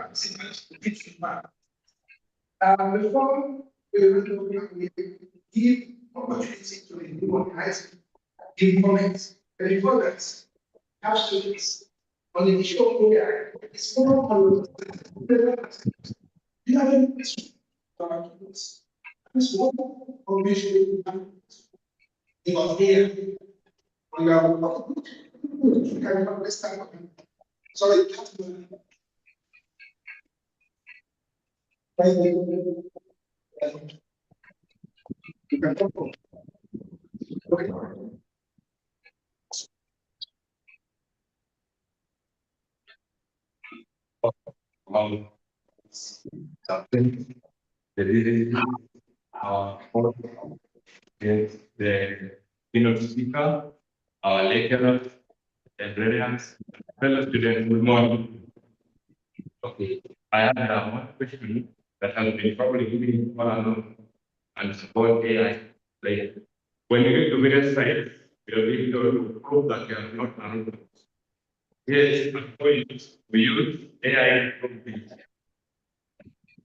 before we give opportunity to the new organizing, give comments, and before that, have students on the issue of AI. It's more on the you have a question. This one of visual about here. We are you can understand. Sorry, you can talk. Okay. Something the keynote speaker, our lecturers, librarians, fellow students, good morning. Okay, I have one question that has been probably giving one and support AI later. When you go to various sites, you are able to prove that you are not anonymous. Yes, at points we use AI to prove things.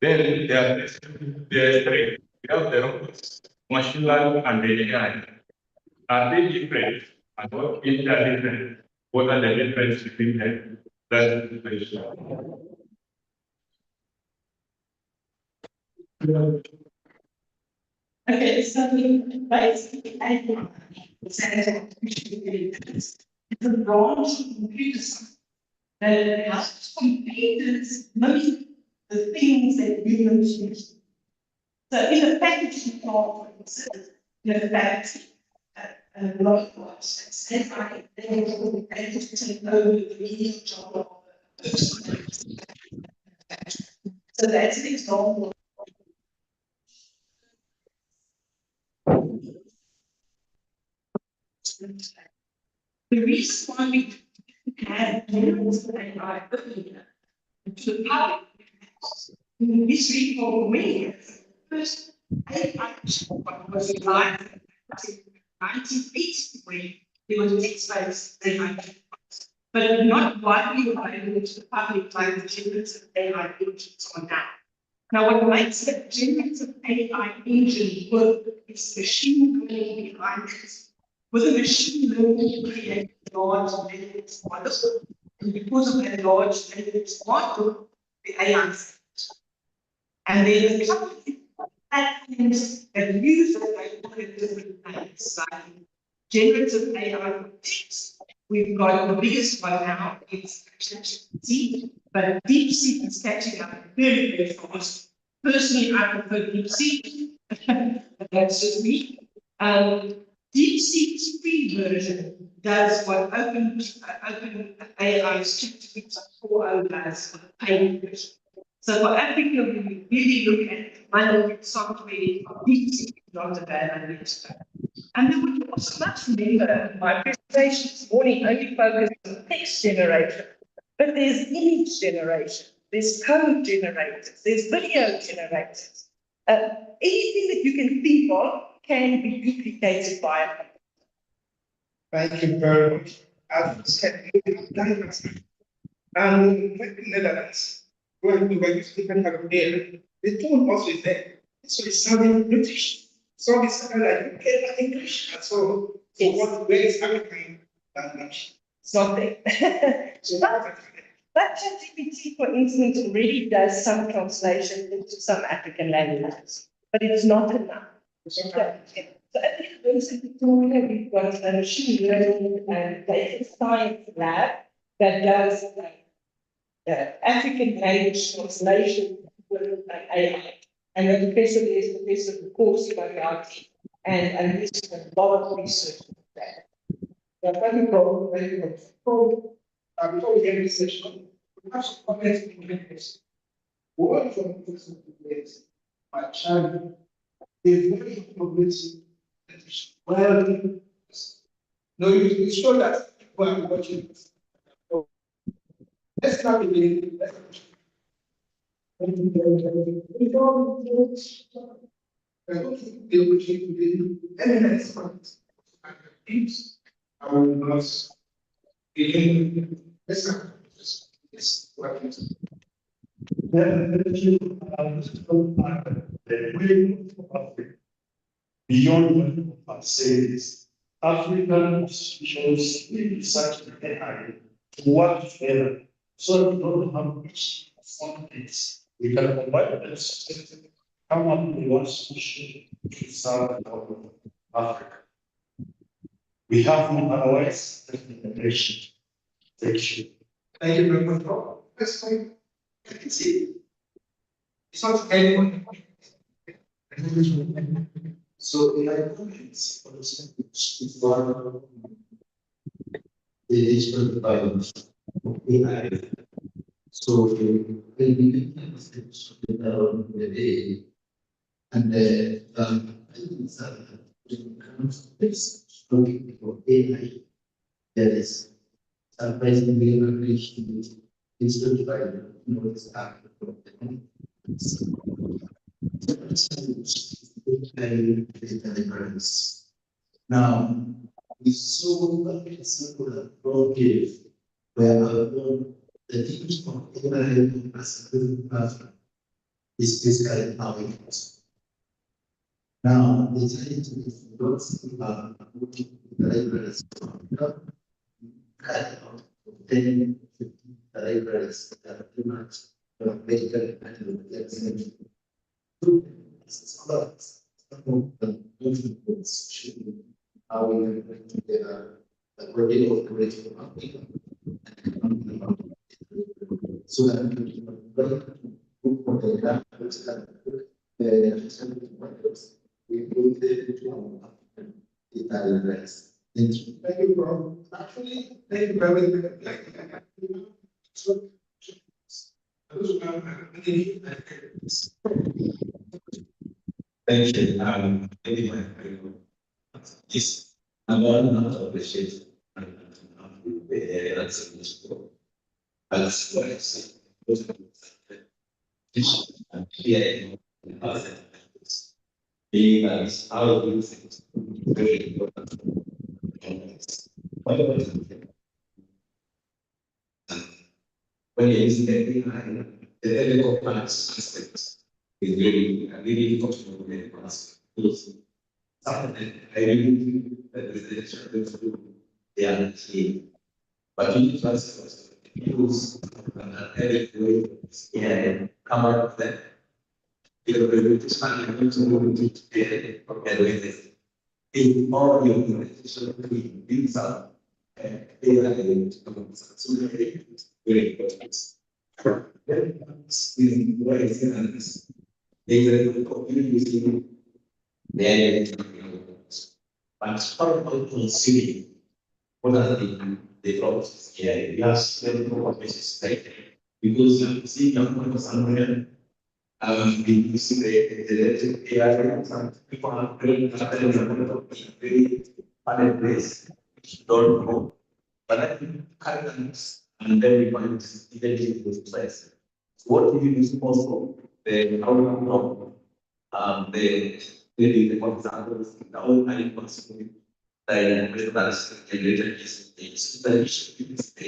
Then there are three. We have the robots, machine learning, and the AI. Are they different? And what is the difference? What are the differences between them? That's the question. Okay, so basically, it's a branch of computer science that helps computers most the things that humans use. So in a packaging plant, for instance, in a factory, a lot of process, and I they will be able to take over the medium job So that's an example. The reason why we have generative AI earlier to the public in this report for many years. First, AI was live in 1983. There was text-based AI, but not widely available to the public like the generative AI engines are now. Now, what makes the generative AI engine work is machine learning behind it. With a machine learning, you create large language models, and because of that large language model, the AI. And there's a couple of platforms that use it like look at different things, like generative AI for text. We've got the biggest one now, it's ChatGPT, but DeepSeek is catching up very, very fast. Personally, I prefer DeepSeek, but that's just me. DeepSeek's free version does what Open AI's ChatGPT 4.0 does for the paid version. So for Africa, we really look at monolithic software, DeepSeek is not a bad idea. And then we also must remember my presentation this morning only focused on text generation, but there's image generation, there's code generators, there's video generators. Anything that you can think of can be duplicated by a computer. Thank you very much. As we said, and in the Netherlands, when we were using different kind of air, the tone also is there. So it's sounding British. So it's sounding like UK English. And so where is African language? It's not there. So But ChatGPT, for instance, already does some translation into some African languages, but it's not enough. So at the University of Victoria, we've got a machine learning and data science lab that does African language translation with AI. And the professor there is professor of the course about and he's done a lot of research on that. before we get this session, we have some comments in this. One from the place, my child, is very progressive. Well, no, you show that people are watching this. Let's start again. I don't think they will change today. Any next point. I will not begin. Let's start. Yes, what is beyond what says African institutions research AI to work together so we don't have each conflicts. We can combine this, come up with one solution to solve the problem of Africa. We have no otherwise recommendation. Thank you. Thank you very much, Rob. That's fine. I can see. It's not anyone. So in my comments, for example, is one the digital violence of AI. So maybe the day and I think that when it comes to this looking for AI, there is surprisingly appreciated digital violence, this act of the now, we saw a simple project where the teams of AI as a platform is basically how it is. Now, the challenge is not looking at the libraries cut out 10, 15 libraries that are too much medical and it's about how we can bring together the working of creative people so that we can look for the examples that we put into Italian rights. Thank you, Rob. Actually, thank you very much. So Thank you. Anyway, this I want to appreciate the answer this book. That's what I say. And here in other being as how do things very important. What about when you're using the AI, the ethical aspects is really important for us. Something I really think that the children do, they are key. But you need to use every way, yeah, come up with that. Because it's not going to move into the with it. In all your organization, we build some data and so very important. In what is data using but how about considering what are the problems here? Yes, what is because you see young somewhere being using the AI, people are very other place, don't know. But I think currents and then we find identity in this place. What if it is possible? The outcome of the maybe for example, the whole I possible the balance generated is the issue is the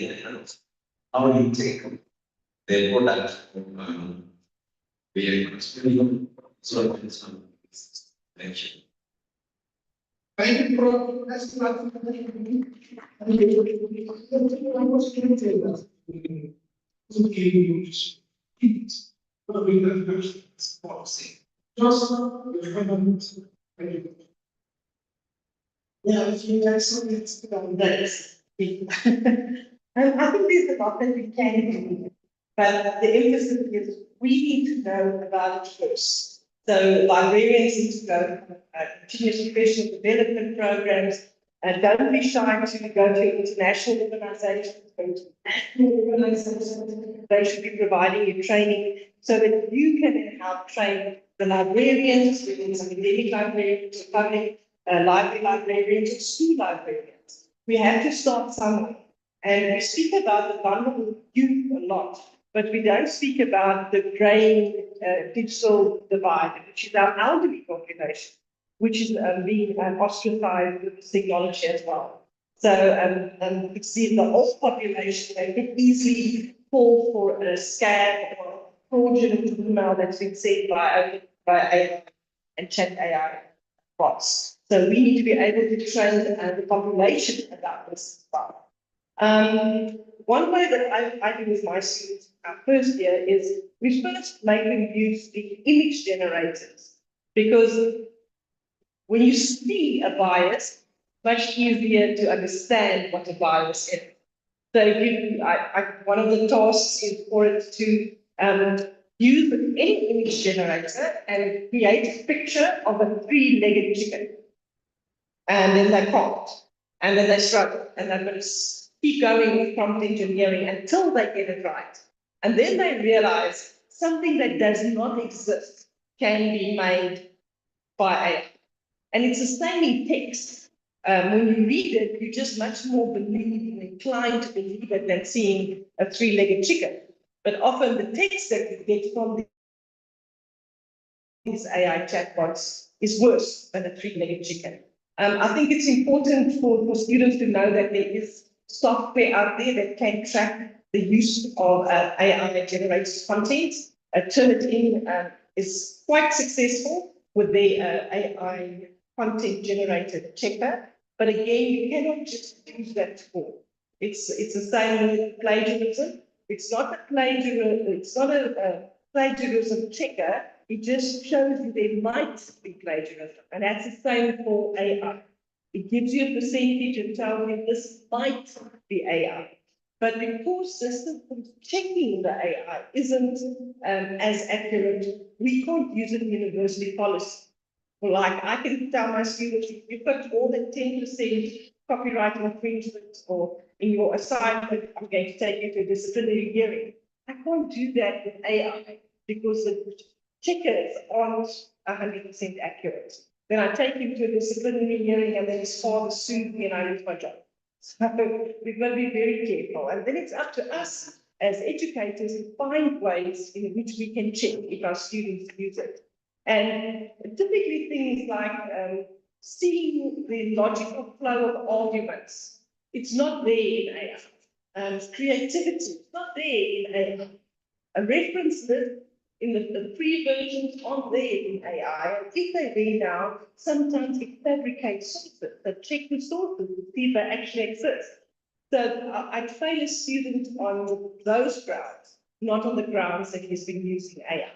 how you take the product we are so thank you. Thank you, that's not Yeah, if you have something to put on this. And I think there's a lot that we can do, but the emphasis is we need to know about it first. So librarians need to go continuous professional development programs, and don't be shy to go to international organizations, go to national organizations. They should be providing you training so that you can help train the librarians, whether it's academic librarians, public library librarians, or school librarians. We have to start somewhere. And we speak about the vulnerable youth a lot, but we don't speak about the graying digital divide, which is our elderly population, which is being ostracized with this technology as well. So you see the old population, they can easily fall for a scam or fraudulent email that's been sent by AI and chat AI bots. So we need to be able to train the population about this as well. One way that I do with my students our first year is we first make them use the image generators, because when you see a bias, much easier to understand what a bias is. So one of the tasks is for it to use any image generator and create a picture of a three-legged chicken. And then they prompt, and then they struggle, and they're going to keep going with prompt engineering until they get it right. And then they realize something that does not exist can be made by AI. And it's the same in text. When you read it, you're just much more inclined to believe it than seeing a three-legged chicken. But often the text that you get from these AI chatbots is worse than a three-legged chicken. I think it's important for students to know that there is software out there that can track the use of AI-generated content. Turnitin is quite successful with the AI content generated checker. But again, you cannot just use that tool. It's the same with plagiarism. It's not a plagiarism checker. It just shows you there might be plagiarism. And that's the same for AI. It gives you a percentage and tells you this might be AI. But because the system checking the AI isn't as accurate, we can't use it in university policy. Like I can tell my students, if you've got more than 10% copyright infringement or in your assignment, I'm going to take you to a disciplinary hearing. I can't do that with AI because the checkers aren't 100% accurate. Then I take him to a disciplinary hearing and then his father sued me and I lose my job. So we've got to be very careful. And then it's up to us as educators to find ways in which we can check if our students use it. And typically things like seeing the logical flow of arguments. It's not there in AI. Creativity, it's not there in AI. A reference list in the free versions on there in AI. And if they're there now, sometimes it fabricates sources. So check the sources to see if they actually exist. So I'd fail a student on those grounds, not on the grounds that he's been using AI.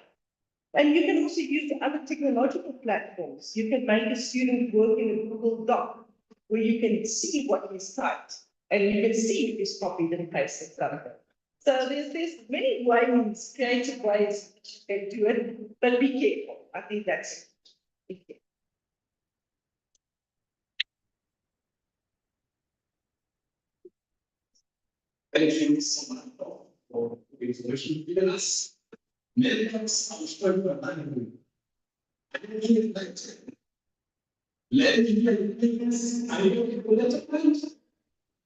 And you can also use other technological platforms. You can make a student work in a Google Doc where you can see what he's typed and you can see if he's copied and pasted something. So there's many ways, creative ways that you can do it, but be careful. I think that's it. Be careful. Thank you so much for the information given us. Many of us are struggling with language. I didn't get it. Let me get this. I don't point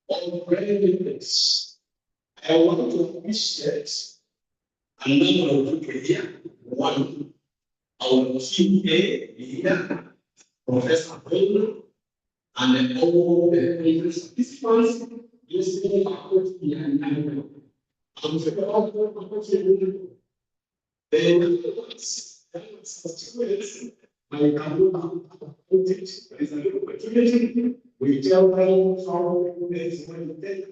on credits. I want to appreciate another group here. One, our TA here, Professor Holder, and all the previous participants listening about the animal. I'm very happy. Then, I can do it. It's an opportunity. We tell them how it's going to take.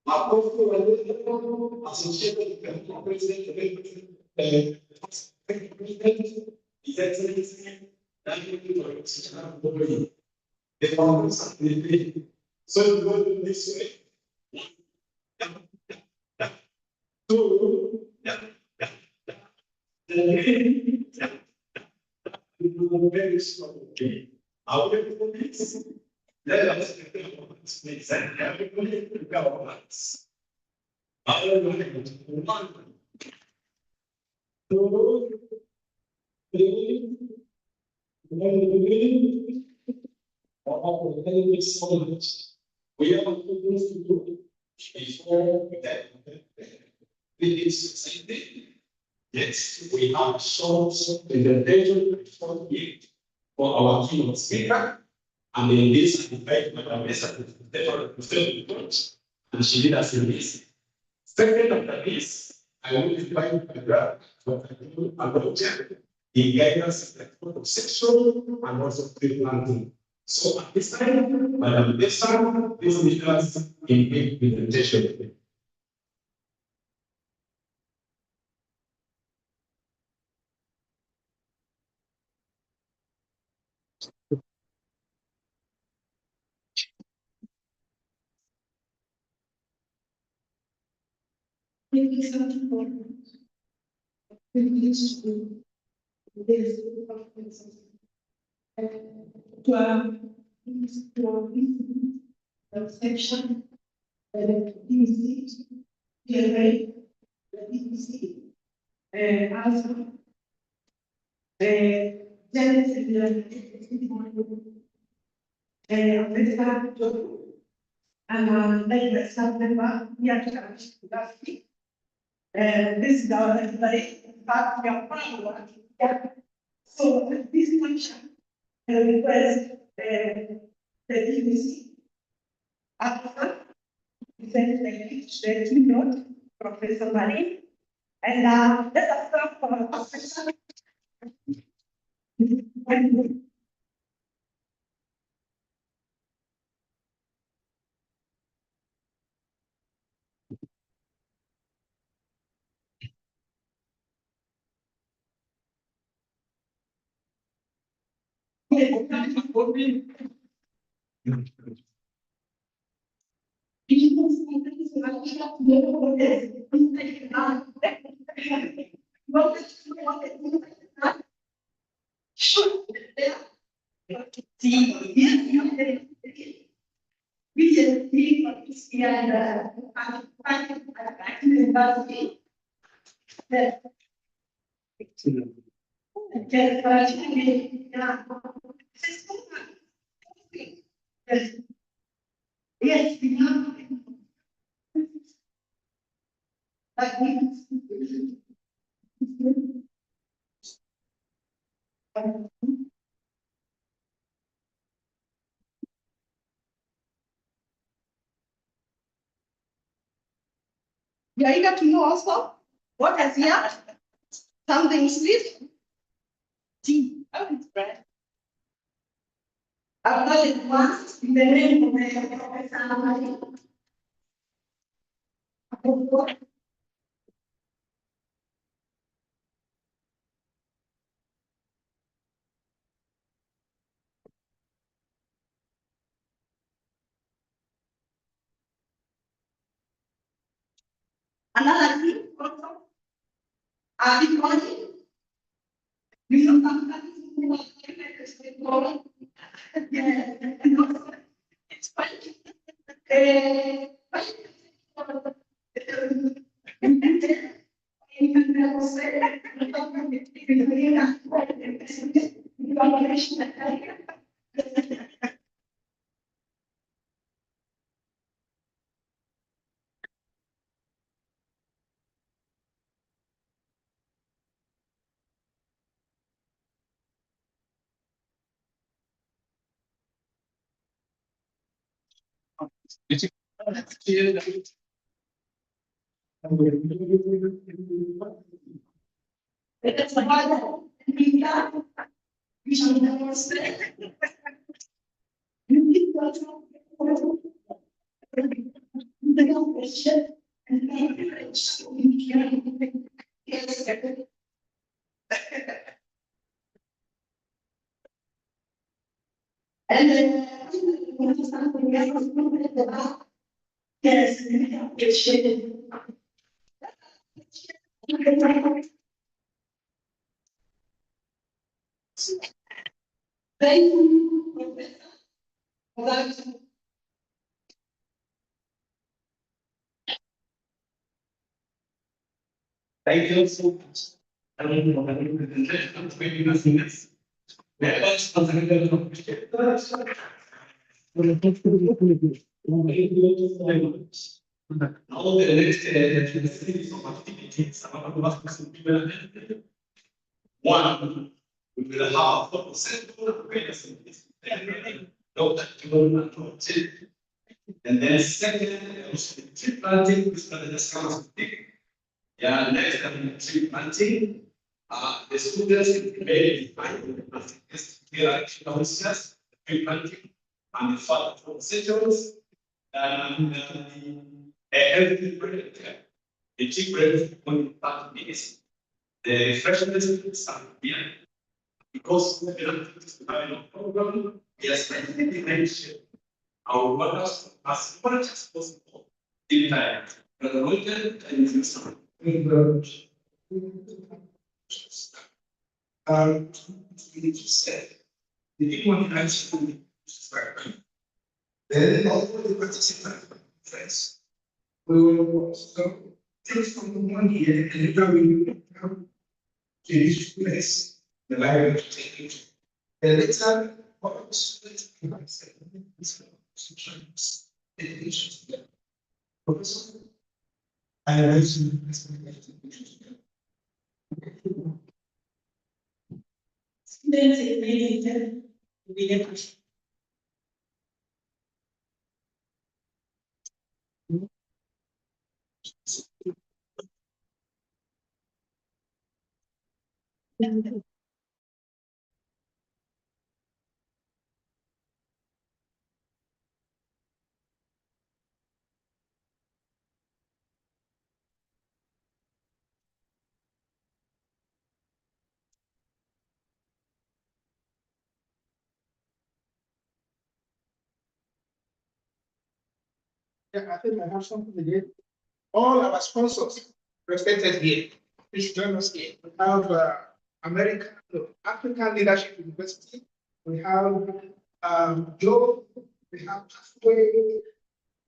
My professor associated with the president, His Excellency, the founders of the so we go this way. So, very strongly. Our police, let us take the government's place and everybody to governments. Our government, one, two, three, thank you so much. We have things to do before that. It is succeeding. Yes, we have short presentation before it for our keynote speaker. And in this, invite Madam Mesa to present, and she did us in this. Second after this, I will invite Madam to about the guidance of sexual and also pre-planting. So at this time, Madam Mesa, this is us in big presentation. Section, this is our everybody, but we are proud. So this function request the DVC. After present the keynote, Professor Marie, and let us start for our session. Yes, we have. You are eager to know also what has here? Something sweet? Tea. Oh, it's bread. I've got it once in the name of the family. Another thing also, big money. You know, sometimes yeah, it's funny. That's why we got, we should never say. And then, yes, appreciate it. Thank you. Thank you so much. I don't know what I'm doing. Maybe nothing else. Yeah, that's something that I don't appreciate. Now the next series of activities, one, we will have a central awareness in this. No, and then second, tree planting, this is the sounds big. Yeah, next tree planting. The students may define the planting. Here are concepts, tree planting, and the further procedures, and the healthy break. The tea break only 30 minutes. The refreshments are here. Because we don't have a program, yes, I think mentioned our workers as much as possible in time. But the weekend and in summer. We just said, the people actually then all the participants, friends, we will also take from the money and later we come to this place, the library to take it. And later, what was Professor, I raised Yeah, I think I have something again. All our sponsors represented here. Please join us here. We have African Leadership University. We have Joe. We have Pathway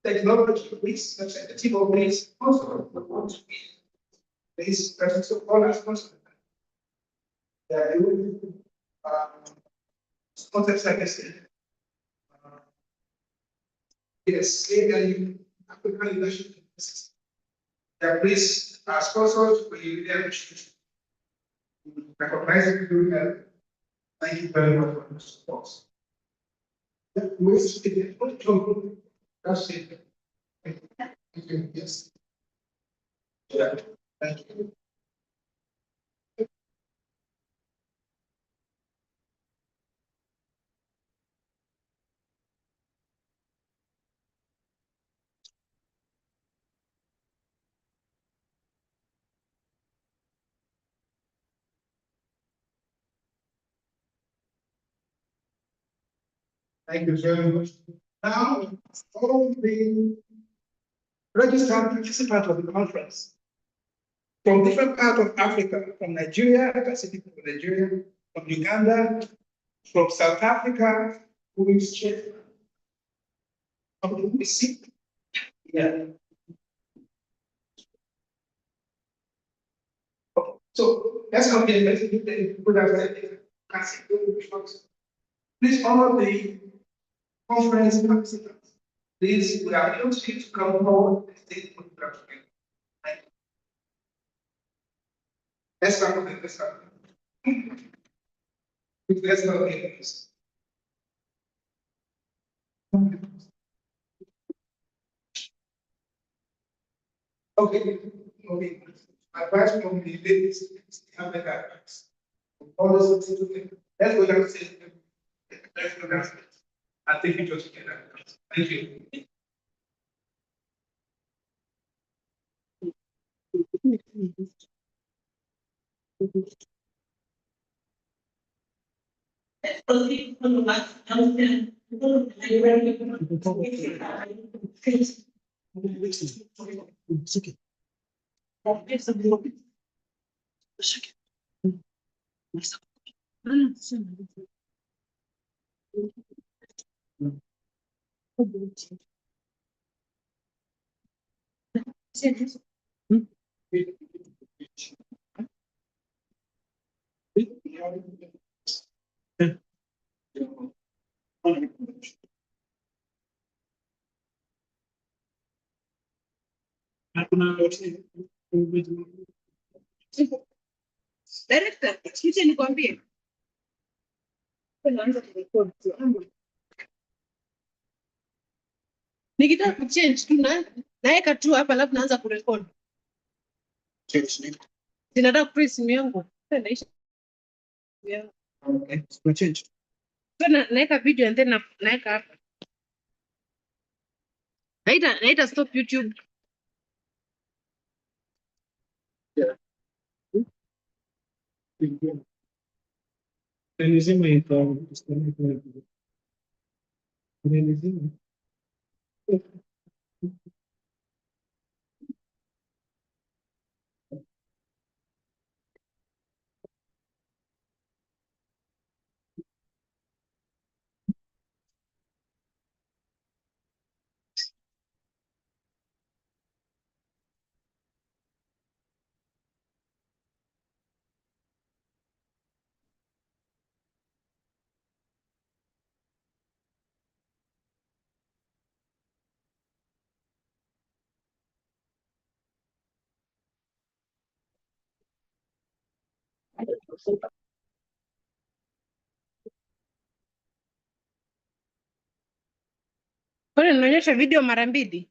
Technology, which representative of this also want to be Please, first of all, responsible. Yeah, you, sponsors, like I said, yes, legally, African leadership. Yeah, please, sponsors, we really appreciate you. Recognize it very well. Thank you very much for your support. Yeah, most of it, that's it. Thank you. Yes. Yeah, thank you. Thank you very much. Now, all the registered participants of the conference from different parts of Africa, from Nigeria, I can see people from Nigeria, from Uganda, from South Africa, who is straight from the UBC. Yeah. Okay. So let's compare the people that are please honor the conference participants. Please, we are able to come forward and take photographs. Let's start with it. Let's start. Let's start with it. Okay. Okay. Advice from the ladies is have better advice. All those things. Let's go down and say, let's go down and take pictures together. Thank you. Director, excuse nikwambie. Naanza kurekodi. Nikitaka kuchange tu naweka tu hapa alafu naanza kurekodi. Ninataka kuprint simu yangu. Naisha. Yeah. Okay, so change. So naweka video and then naweka hapa. Naita stop YouTube. Nilizima ikawa nilizima. Kwani nionyesha video mara mbili?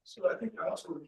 So I think I also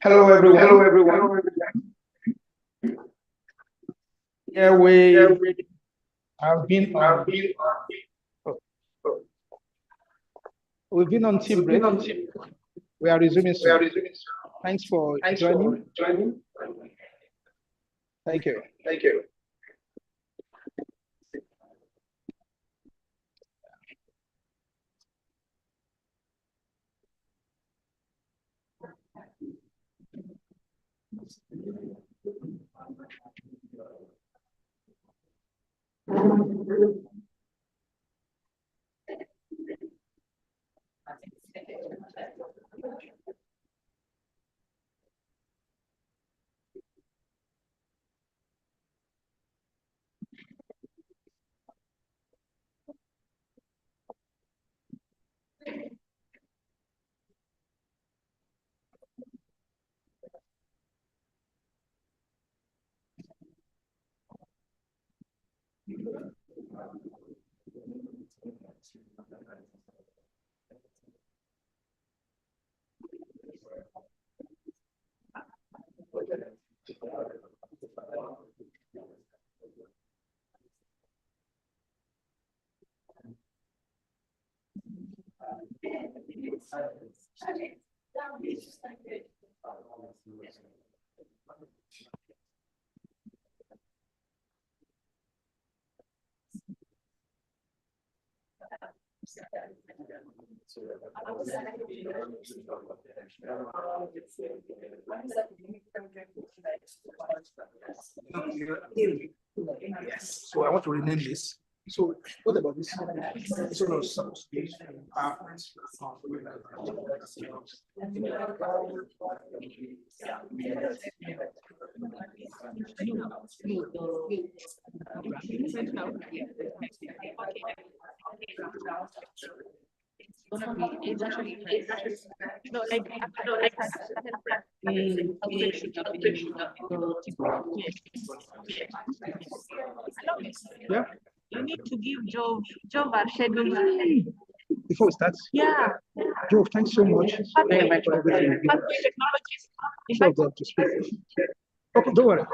Hello, everyone. Hello, everyone. Yeah, we have been on, we've been on team break. We are resuming soon. Thanks for joining. Thank you. Thank you. Yes. So I want to rename this. So what about this? Yeah. You need to give Joe our schedule. Before we start, Yeah. Joe, thanks so much. Very much. For everything you give us. Technologies. Two of them to speak. Okay, don't worry.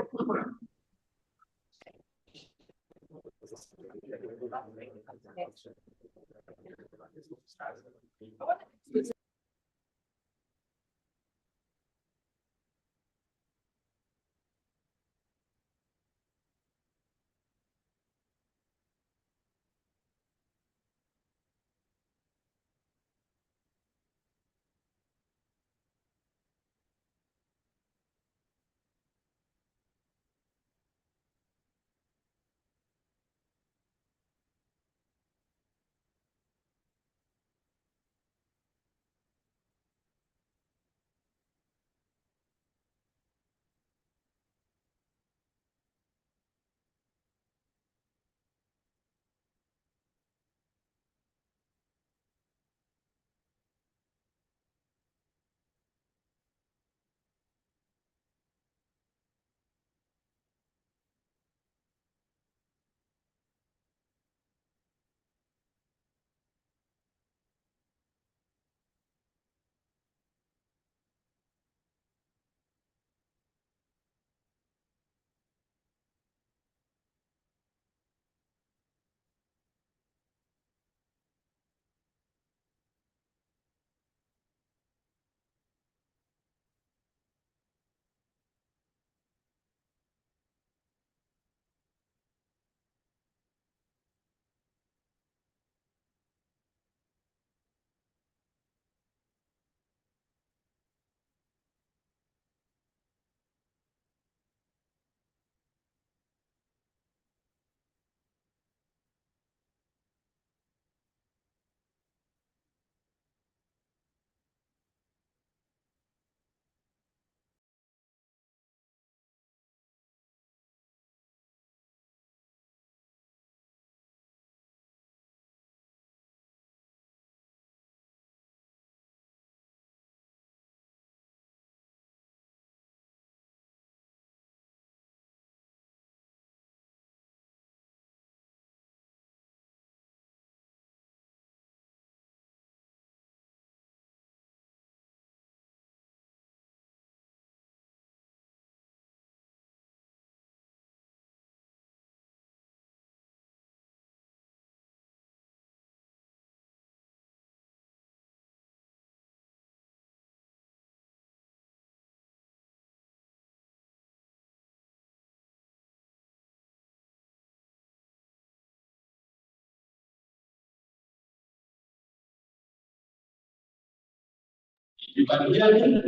You can hear me?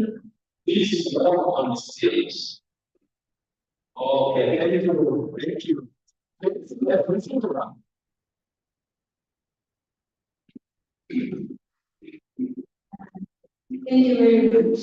This is all on stage. Okay, thank you. Thank you. Thank you very much.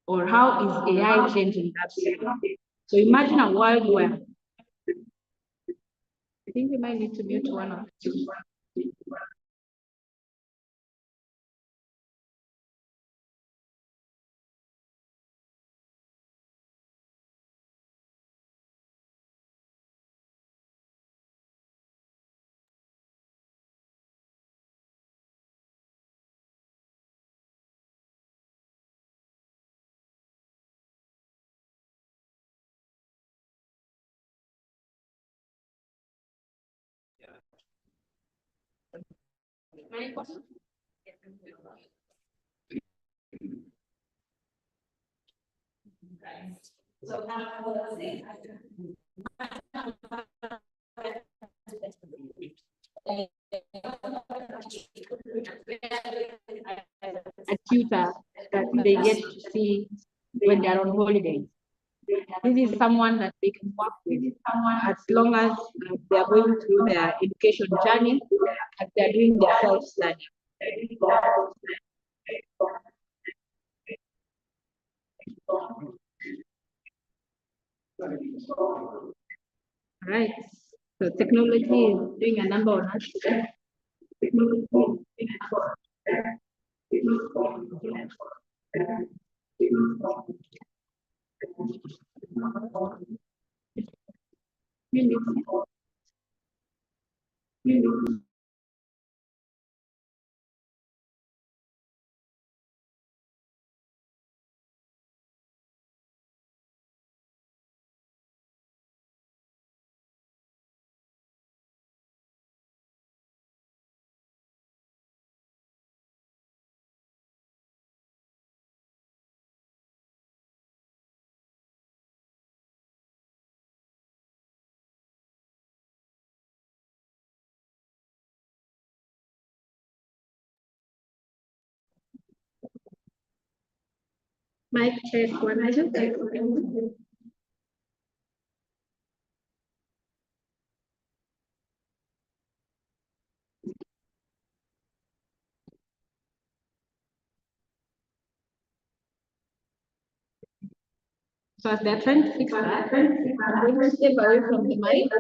Or how is AI changing that sector? So imagine a world where I think you might need to mute one of you. Any questions? So a tutor that they get to see when they're on holiday. This is someone that they can work with as long as they're going through their education journey, as they're doing their self-study. Right. So technology is doing a number on us today. Technology is doing a Mic check one. I should take. So as they're trying to fix that, I'm going to step away from the mic.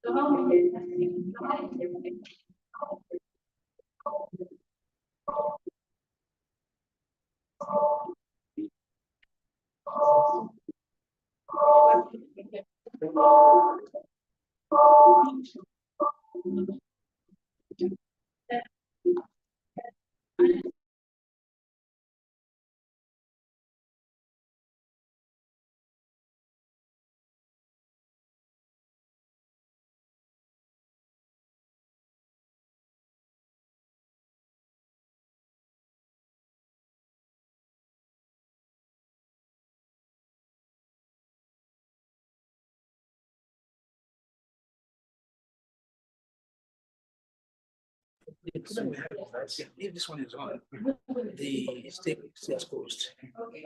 So how The problem we have is that if this one is on, the stake is closed.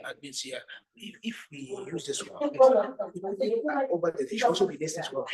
That means here, if we use this one, over the fish also be distance one.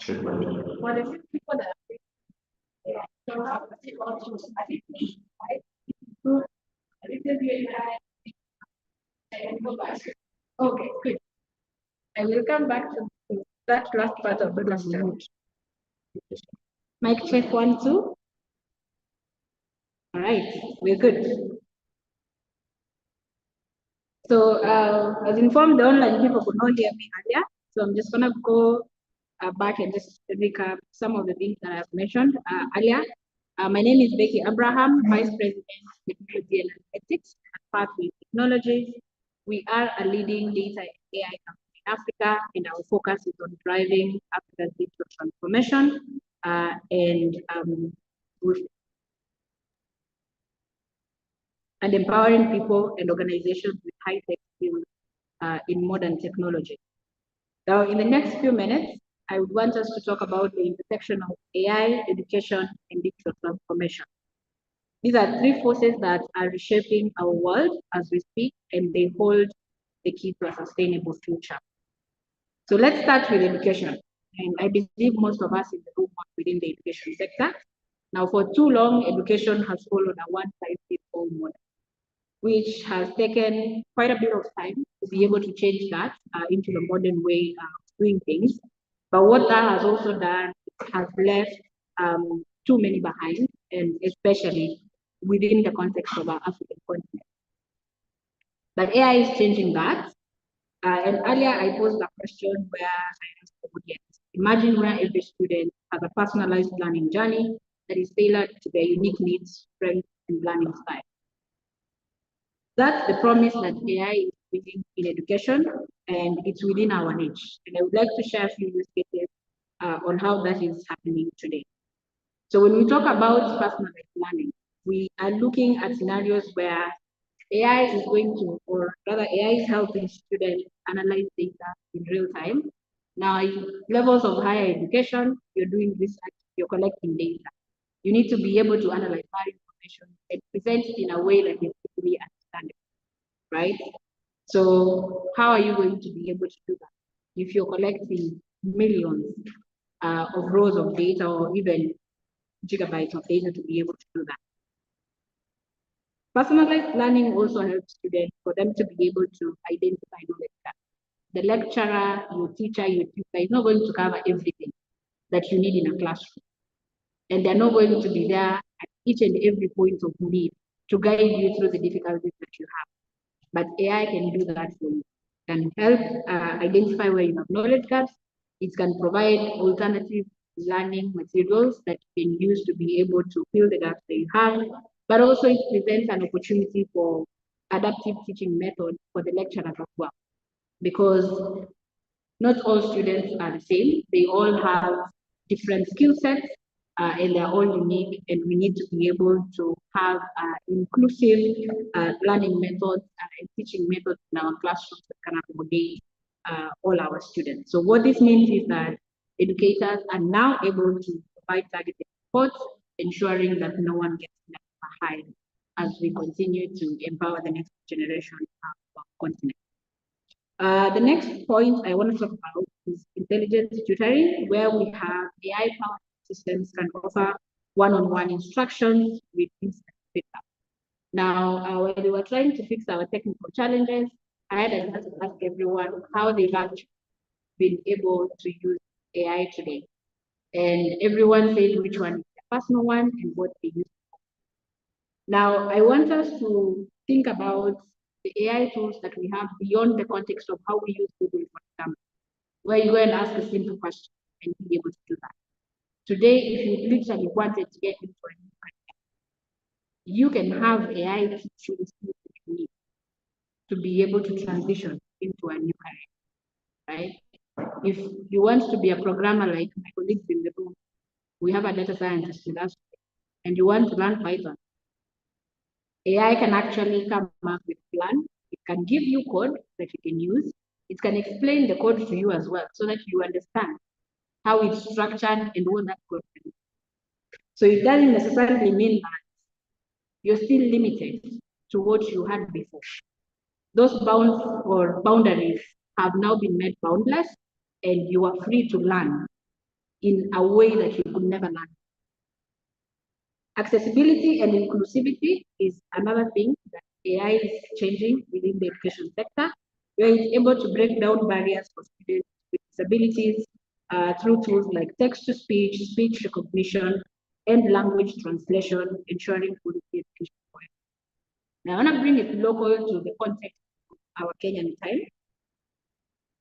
what if people that okay, good. I will come back to that last part of the question. Mic check 1, 2. All right, we're good. So as informed, the online people could not hear me earlier. So I'm just gonna go back and just recap some of the things that I've mentioned earlier. My name is Becky Abraham, Vice President, Technology and Analytics at Pathway Technologies. We are a leading data and AI company in Africa, and our focus is on driving Africa's digital transformation and empowering people and organizations with high-tech skills in modern technology. Now, in the next few minutes, I would want us to talk about the intersection of AI, education, and digital transformation. These are three forces that are reshaping our world as we speak, and they hold the key to a sustainable future. So let's start with education. And I believe most of us in the room work within the education sector. Now, for too long, education has followed a one-size-fits-all model, which has taken quite a bit of time to be able to change that into the modern way of doing things. But what that has also done has left too many behind, and especially within the context of our African continent. But AI is changing that. And earlier I posed a question where I asked the audience, imagine where every student has a personalized learning journey that is tailored to their unique needs, strengths, and learning style. That's the promise that AI is bringing in education, and it's within our reach. And I would like to share a few use cases on how that is happening today. So when we talk about personalized learning, we are looking at scenarios where AI is going to, or rather AI is helping students analyze data in real time. Now, in levels of higher education, you're doing research, you're collecting data. You need to be able to analyze that information and present it in a way that is easily understandable, right? So how are you going to be able to do that if you're collecting millions of rows of data or even gigabytes of data to be able to do that? Personalized learning also helps students for them to be able to identify knowledge gaps. The lecturer, your teacher, your tutor is not going to cover everything that you need in a classroom. And they're not going to be there at each and every point of need to guide you through the difficulties that you have. But AI can do that for you. Can help identify where you have knowledge gaps. It can provide alternative learning materials that you can use to be able to fill the gaps that you have. But also it presents an opportunity for adaptive teaching methods for the lecturers as well. Because not all students are the same. They all have different skill sets and they're all unique, and we need to be able to have inclusive learning methods and teaching methods in our classrooms that can accommodate all our students. So what this means is that educators are now able to provide targeted support, ensuring that no one gets left behind as we continue to empower the next generation of our continent. The next point I want to talk about is intelligent tutoring, where we have AI-powered systems can offer one-on-one instructions with instant feedback. Now, when we were trying to fix our technical challenges, I had to ask everyone how they've actually been able to use AI today. And everyone said which one is the personal one and what they use. Now, I want us to think about the AI tools that we have beyond the context of how we use Google, for example, where you go and ask a simple question and be able to do that. Today, if you literally wanted to get into a new career, you can have AI teach you the skills that you need to be able to transition into a new career, right? If you want to be a programmer like my colleagues in the room, we have a data scientist with us, and you want to learn Python, AI can actually come up with a plan. It can give you code that you can use. It can explain the code to you as well so that you understand how it's structured and what that code can do. So it doesn't necessarily mean that you're still limited to what you had before. Those bounds or boundaries have now been made boundless, and you are free to learn in a way that you could never learn. Accessibility and inclusivity is another thing that AI is changing within the education sector, where it's able to break down barriers for students with disabilities through tools like text-to-speech, speech recognition, and language translation, ensuring quality education for everyone. Now, I want to bring it local to the context of our Kenyan time.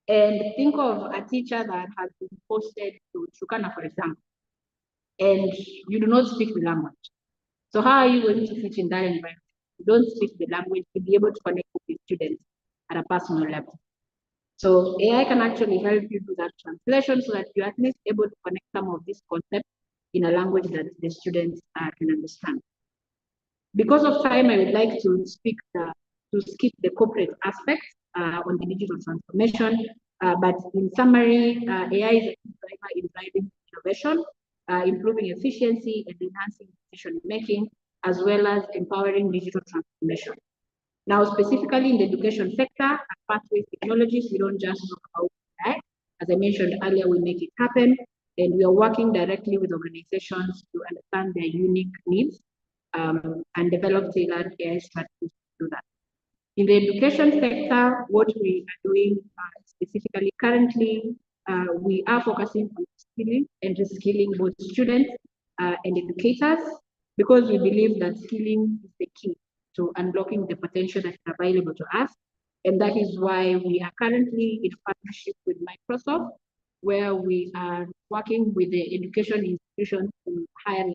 And think of a teacher that has been posted to Turkana, for example, and you do not speak the language. So how are you going to teach in that environment? You don't speak the language to be able to connect with the students at a personal level. So AI can actually help you do that translation so that you're at least able to connect some of these concepts in a language that the students can understand. Because of time, I would like to skip the corporate aspects on the digital transformation. But in summary, AI is a key driver in driving innovation, improving efficiency and enhancing decision making, as well as empowering digital transformation. Now, specifically in the education sector, at Pathways Technologies, we don't just talk about AI. As I mentioned earlier, we make it happen, and we are working directly with organizations to understand their unique needs and develop tailored AI strategies to do that. In the education sector, what we are doing specifically currently, we are focusing on skilling and reskilling both students and educators, because we believe that skilling is the key to unlocking the potential that is available to us. And that is why we are currently in partnership with Microsoft, where we are working with the education institutions in higher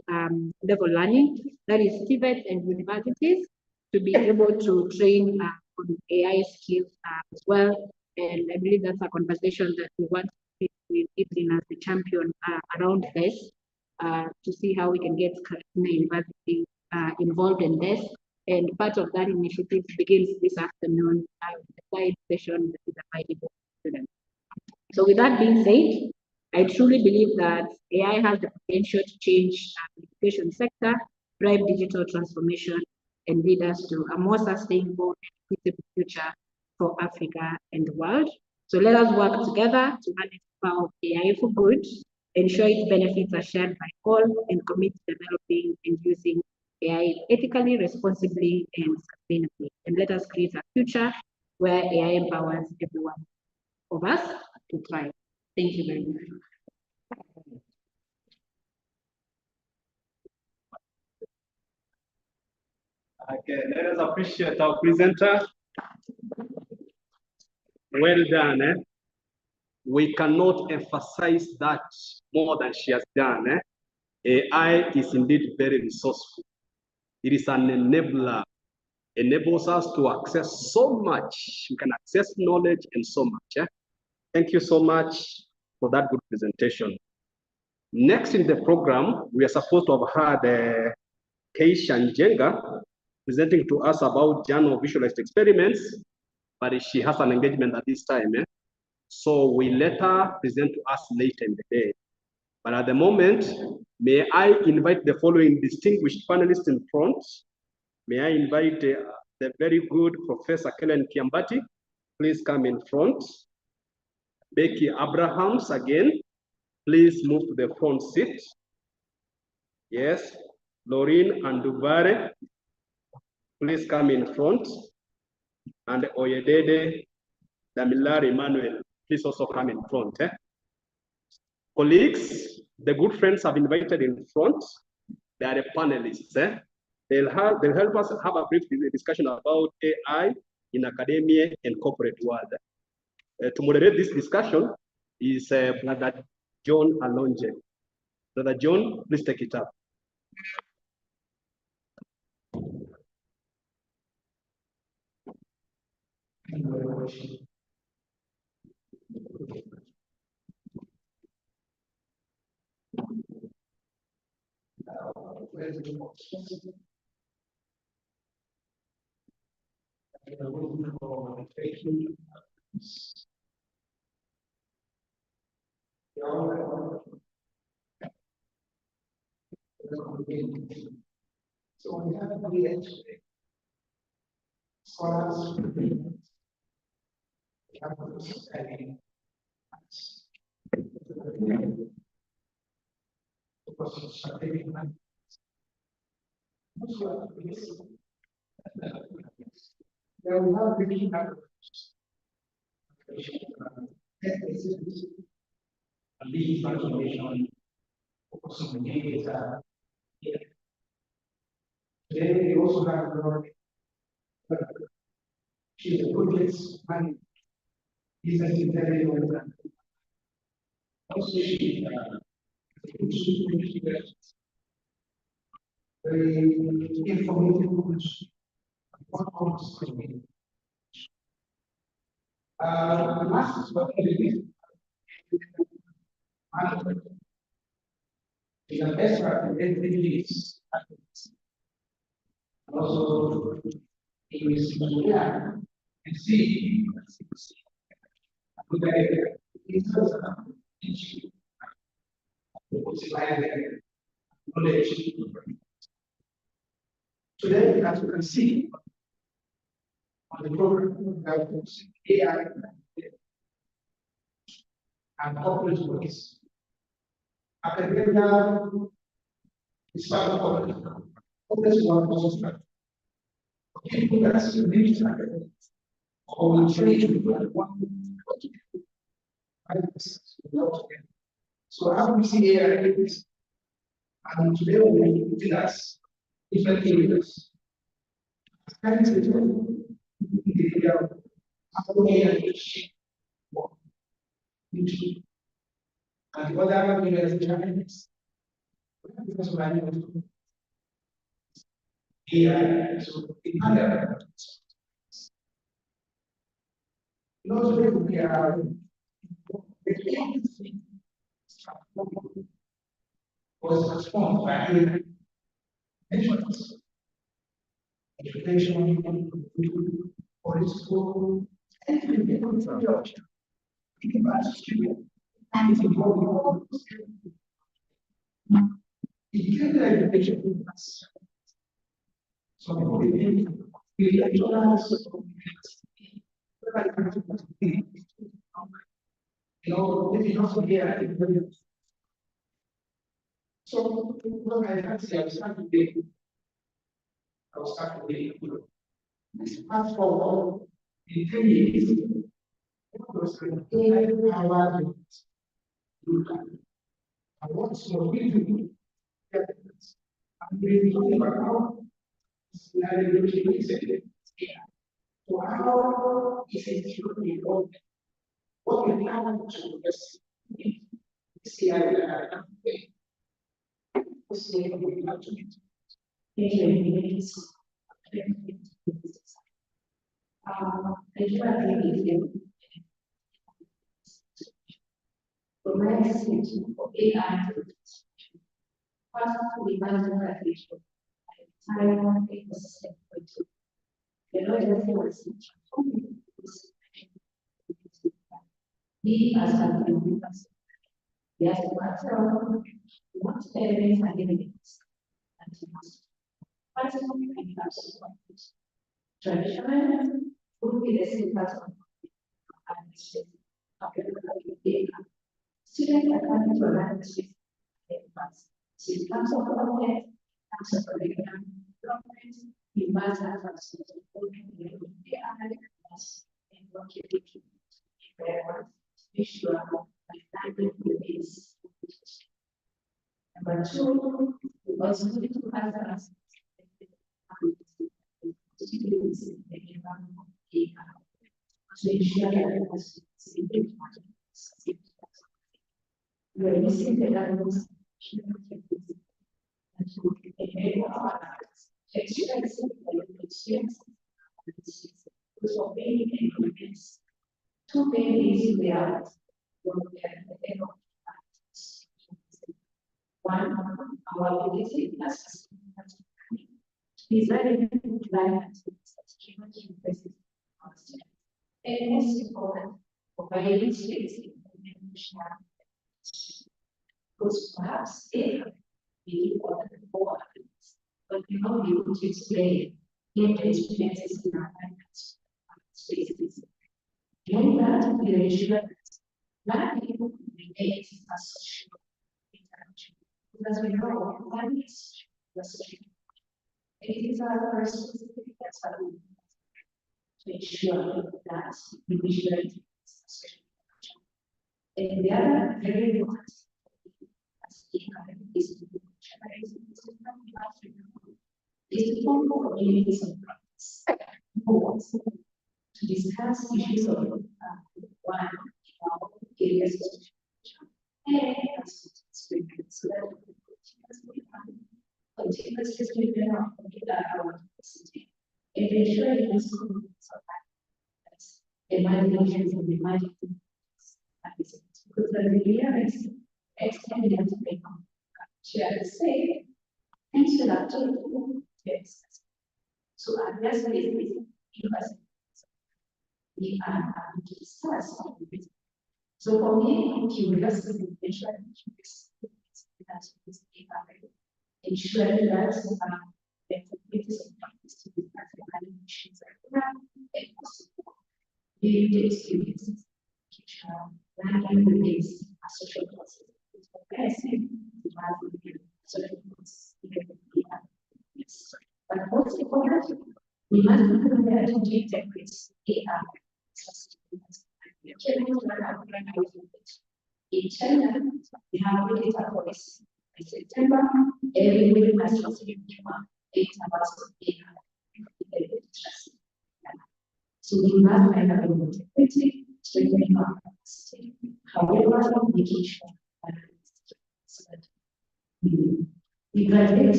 level learning, that is TVET and universities, to be able to train on AI skills as well. And I believe that's a conversation that we want to speak with Evelyn as the champion around this, to see how we can get the university involved in this. And part of that initiative begins this afternoon with the side session that is available to them. So with that being said, I truly believe that AI has the potential to change the education sector, drive digital transformation, and lead us to a more sustainable and equitable future for Africa and the world. So let us work together to harness the power of AI for good, ensure its benefits are shared by all, and commit to developing and using AI ethically, responsibly, and sustainably. And let us create a future where AI empowers everyone of us to thrive. Thank you very much. Okay, let us appreciate our presenter. Well done. We cannot emphasize that more than she has done. AI is indeed very resourceful. It is an enabler, enables us to access so much. We can access knowledge and so much. Thank you so much for that good presentation. Next in the program, we are supposed to have had Keisha Njenga presenting to us about journal visualized experiments, but she has an engagement at this time. So we let her present to us later in the day. But at the moment, may I invite the following distinguished panelists in front. May I invite the very good Professor Kellen Kiambati. Please come in front. Becky Abrahams again. Please move to the front seat. Yes. Laureen Andubare. Please come in front. And Oyedede Damilari Emmanuel. Please also come in front. Colleagues, the good friends have invited in front. They are the panelists. They'll help us have a brief discussion about AI in academia and corporate world. To moderate this discussion is Brother John Alonje. Brother John, please take it up. Thank you very much. So we have to be scholars, Today we also have she's a good man. He's an intelligent. Also, she very informative. Last but not least, is the best activities. Also, he is and see knowledge. Today, as you can see on the program, we have AI and corporate works. Academia is part of corporate work. Corporate work also people that's unique or we change so how we see AI is, and today we will look at different areas. And what are the areas because of AI, so in other we are was transformed by measurements, education, political, and education. So we No, maybe not so here. So, when I can say I start today, I will start today. Fast forward in 10 years, because every hour you can. I want to really I'm really talking about how so how is it truly involved? What we have to just see how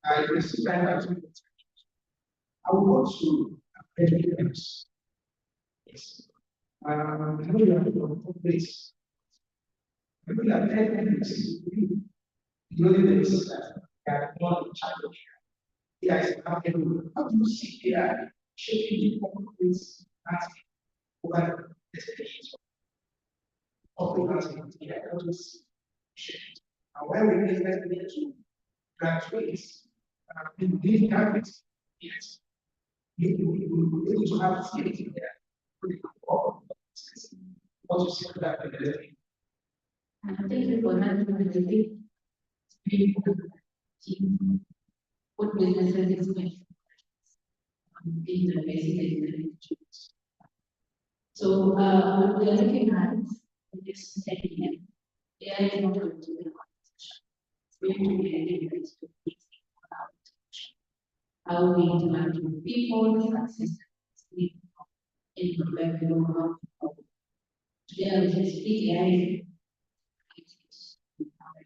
I received that as I want to evidence. Yes. We have to place. We have evidence. The only thing is that they are not in charge of it. Yes, how to see AI shaping the companies asking over the expectations of the government. And when we expect them to graduate in these graduates, yes, you need to have skills in there. What you see that Thank you for that. What businesses expect in the basic. So we are looking at this setting. AI is not going to be a conversation. It's going to be a different how we interact with people, access in the web. Today I will just speak AI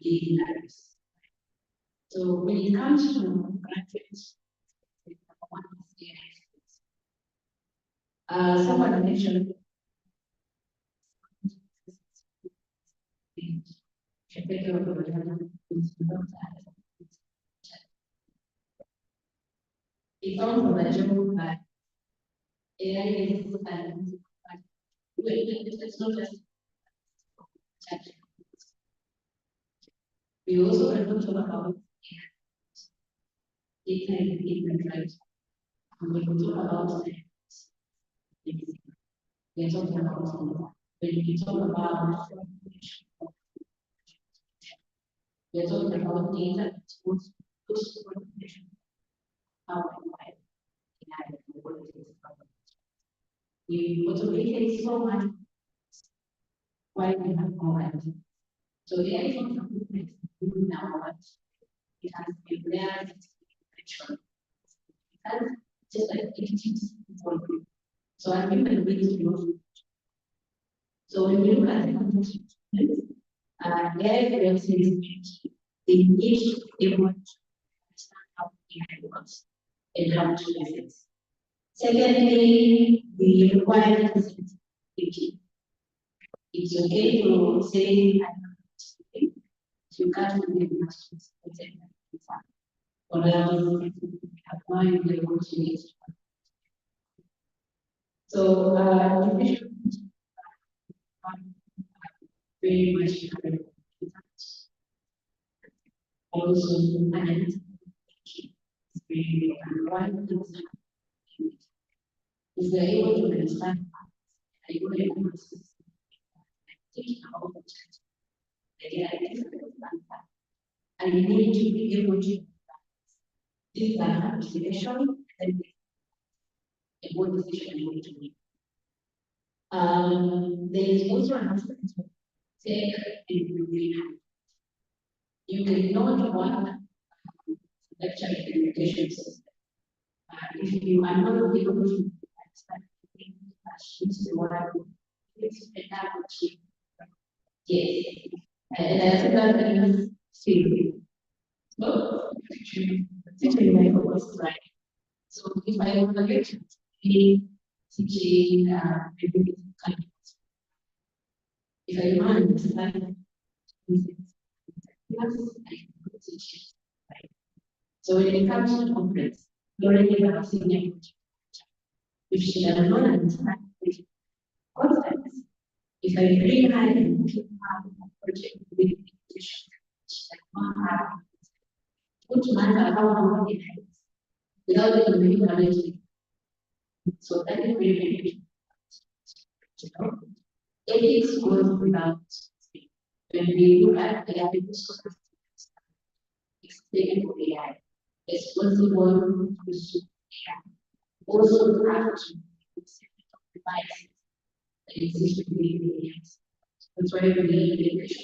daily lives. So when it comes to graduates, someone mentioned it's on the job that AI is it's not just we also have to talk about data engagement, right? And we can talk about we're talking about when we talk about we're talking about data tools, how we automated so much why we have more IT. So there is not something now, but it has been there just like it is for you. So I think that we need to so when we look at the AI creates they need to be able to understand how AI works and how to use it. Secondly, we require sensitivity. It's okay to say you can't really or else apply the opportunities. So very much also and is they able to understand and you need to be able to this consideration and what decision you need to make. There is also an aspect of tech and you cannot want lecture communication system. If you are not able to understand yes, and I think that is still well, actually, was right. So if I evaluate teaching if I don't understand so when it comes to conference, learning about senior if she does not understand concepts, if I bring her and keep her project with she does not have good matter how long it has without the community. So that is very ethics goes without when we look at AI, explain AI, responsible to AI, also have to devices that exist within AI. That's why we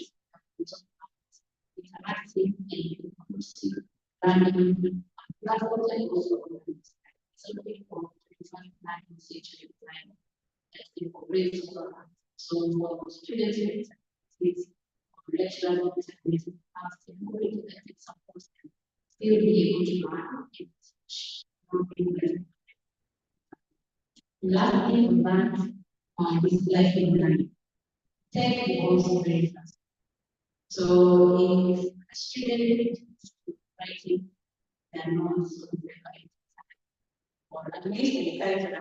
interactive and inclusive learning. That's what I also something for 25th century design that incorporates so for students it's lecturer it's supporting that it supports still be able to run it. Last thing on that is lifelong learning. Tech is also very fast. So if a student is writing, they're not so very or at least they can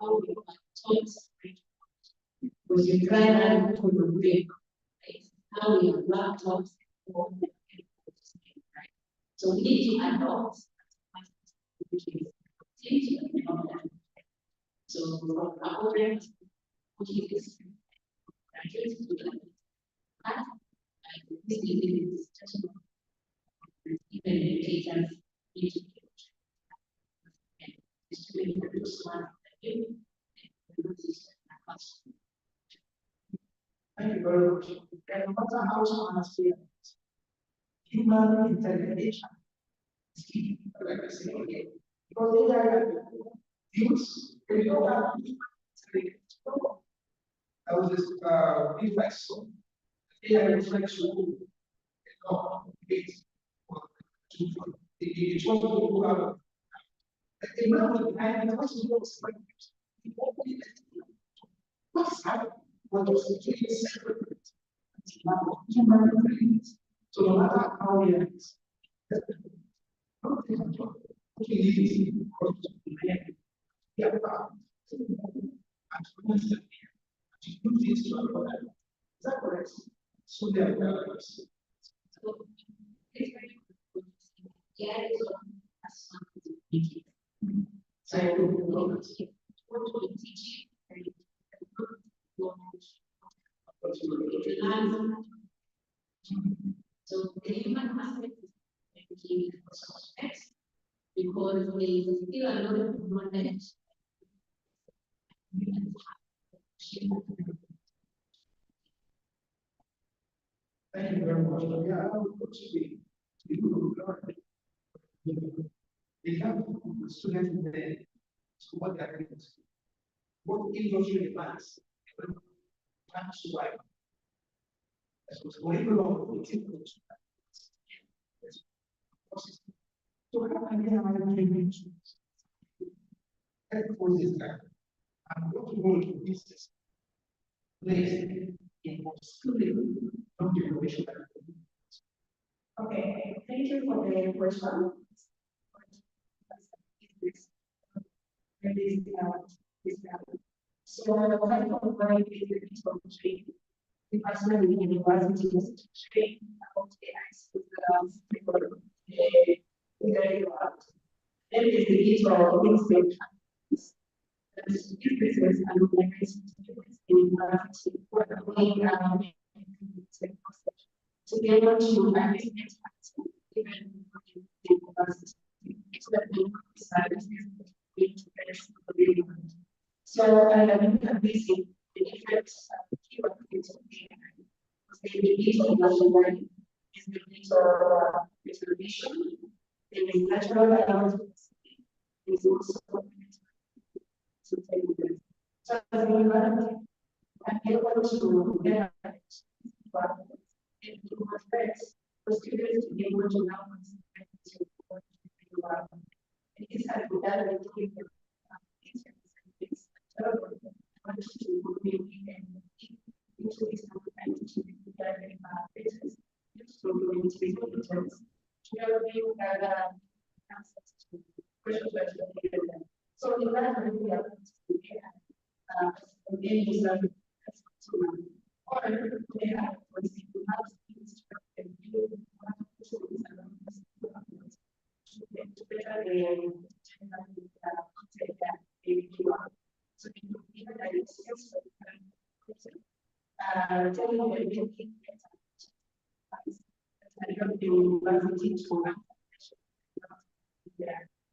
how we are taught because you try that to the brain, right? How we have laptops, right? So we need to adopt so from our parents, which is graduates to the this is just even educators need to be Thank you very much. And what I also want to say is human intelligence is key. Like I said, okay, because they are views, they don't have I was just reflex so they are reflection. It's what people have. The amount of time and also what's like what's happening? What was the case? So no matter how we are, so they are so the human aspect is because there is still a lot of knowledge. Thank you very much. Yeah, I would actually they have students there to what they're doing. What industry demands can survive. So curriculum will take those. So how can they have training? That causes that. I'm going to go into business. Place in schooling, not generation. Okay, thank you for the question. So what I provide is the digital training. The personal university is trained about AI then is the digital insight. Businesses and organizations in university for the way to be able to access even the university. It's the so I am busy the different keywords the need of learning is the need of reservation. There is natural language. There is also so as a human, I'm able to get and to my friends, for students to be able to learn it is a good so in that we are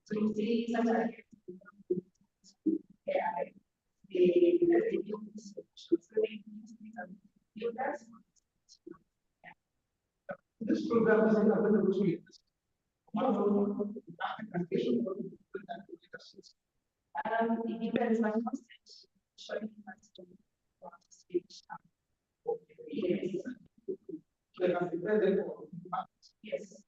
so you see such a this program is available to you. it depends on showing yes. Yes.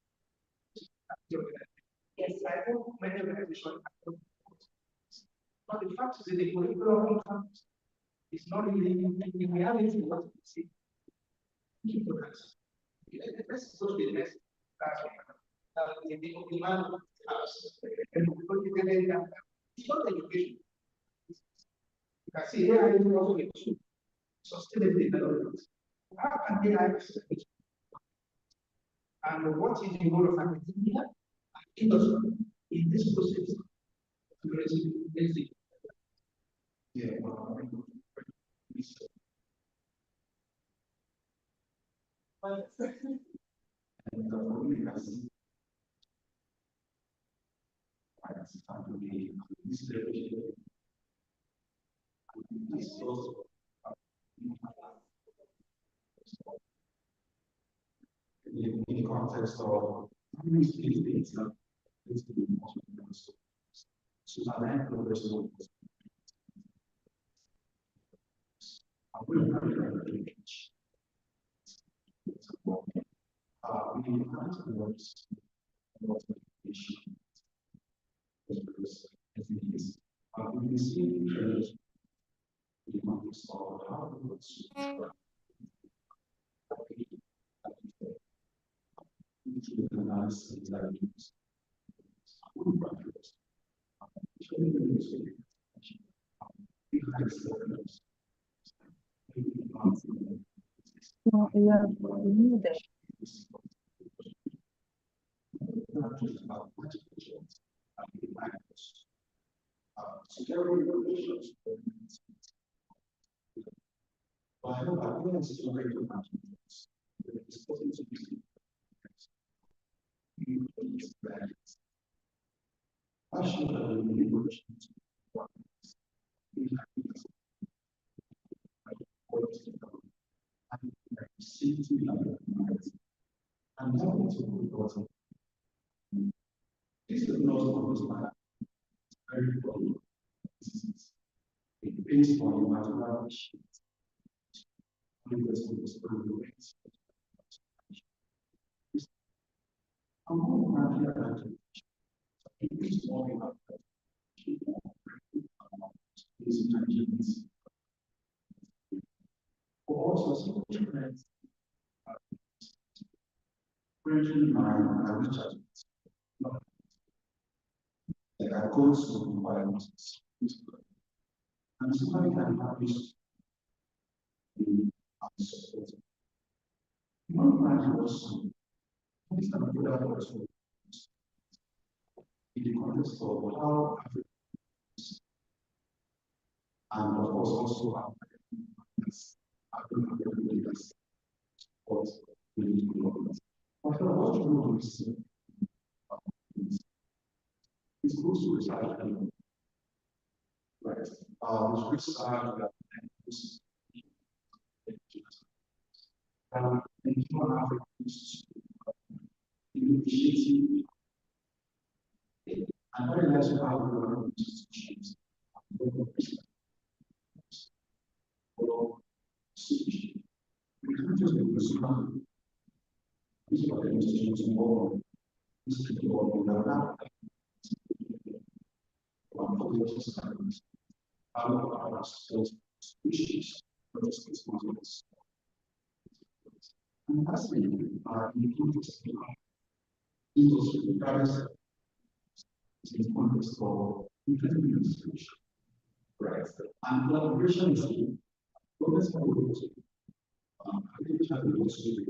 many organizations. But the fact is that the curriculum is not really in reality what we see. Let's go to the next class. The demand class. And it's not education. You can see here is also education. Sustainable development. How can they have sustainable? And what is the role of academia and industry in this process? Yeah. In the context of and somebody can publish one man also is a good also in the context of how Africans and of course also Africans support the development. But what you know is it's good to recite right. Which side in human Africans initiative and very less how we run institutions. We can't just be responsible. This is what the institutions involved. This is what we are now. Our species, and lastly, in the context of industry, in the context of administration, right? And collaboration is key. Governments are able to, agriculture will also be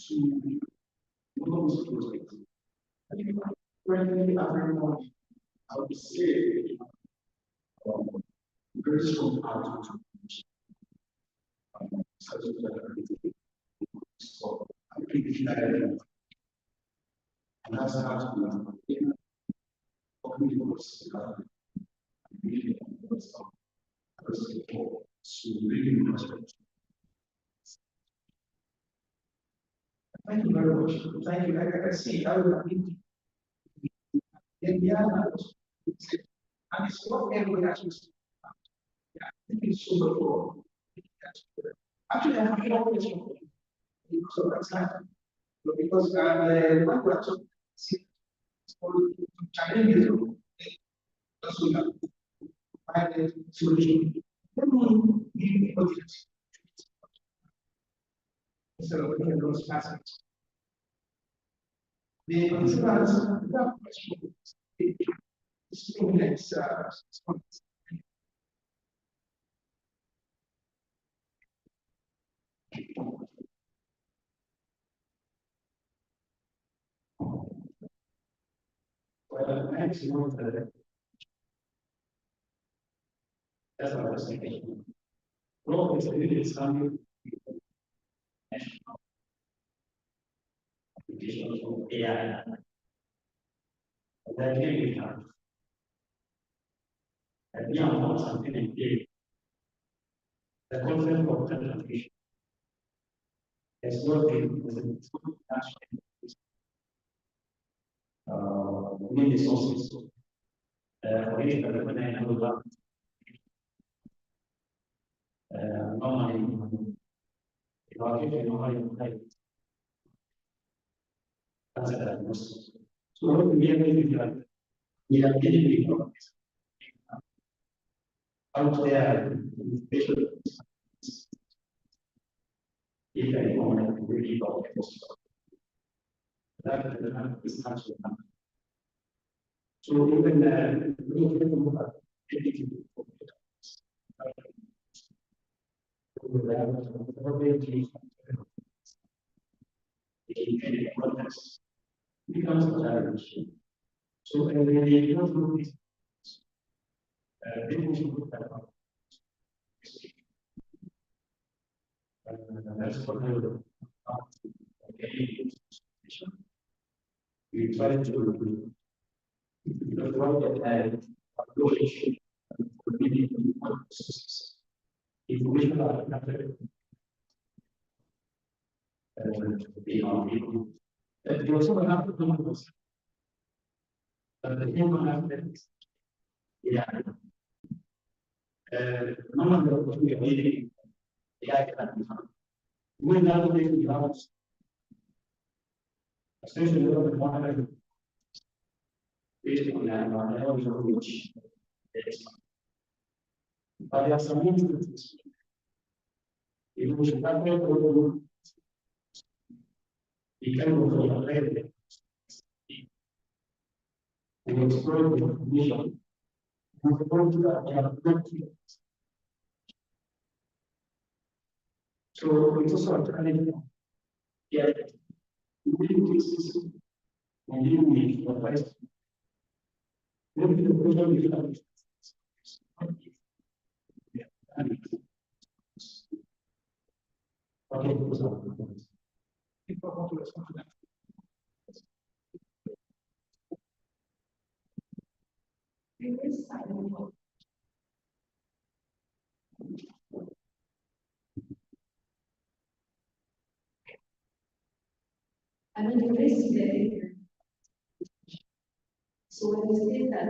to one of those projects. Currently, everyone, I would say, very strong attitude such as so I think and that's how to thank you very much. Thank you. Like I see, I will be and it's not everybody actually. Yeah, I think it's super cool. Actually, I have no question because of that time. Because one question challenge you also find a solution. Instead of looking at those facets. The considerance of that question is well, next, you know, that's what I was thinking. Role is really something national application of AI. That can be done. And we are not something in theory. The concept of application is working with the national resources. We normally, if I give you how you play, that's a diagnosis. So what we are doing is we are getting people out there with patient. If anyone really got it, that is not so much. So even becomes a challenge. So and then you don't look at people should look at that's what I would we try to develop an approach for meeting information about and you also have to come with the human aspect. Yeah. No one will be meeting the icon. We now make the house. Especially when we want to based on that, I always know which is. But there are some instances. If we should not make the you can go for the later. And explore the information. And go to that, so it's also a challenge. Yeah. We didn't do this. We didn't make advice. Maybe the program is not. Okay, people want to respond to that. I mean, the race is very so when we say that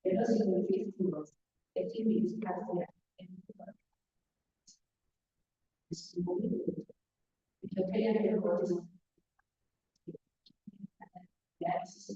it doesn't really feel to us. It can be discussed there. Yes.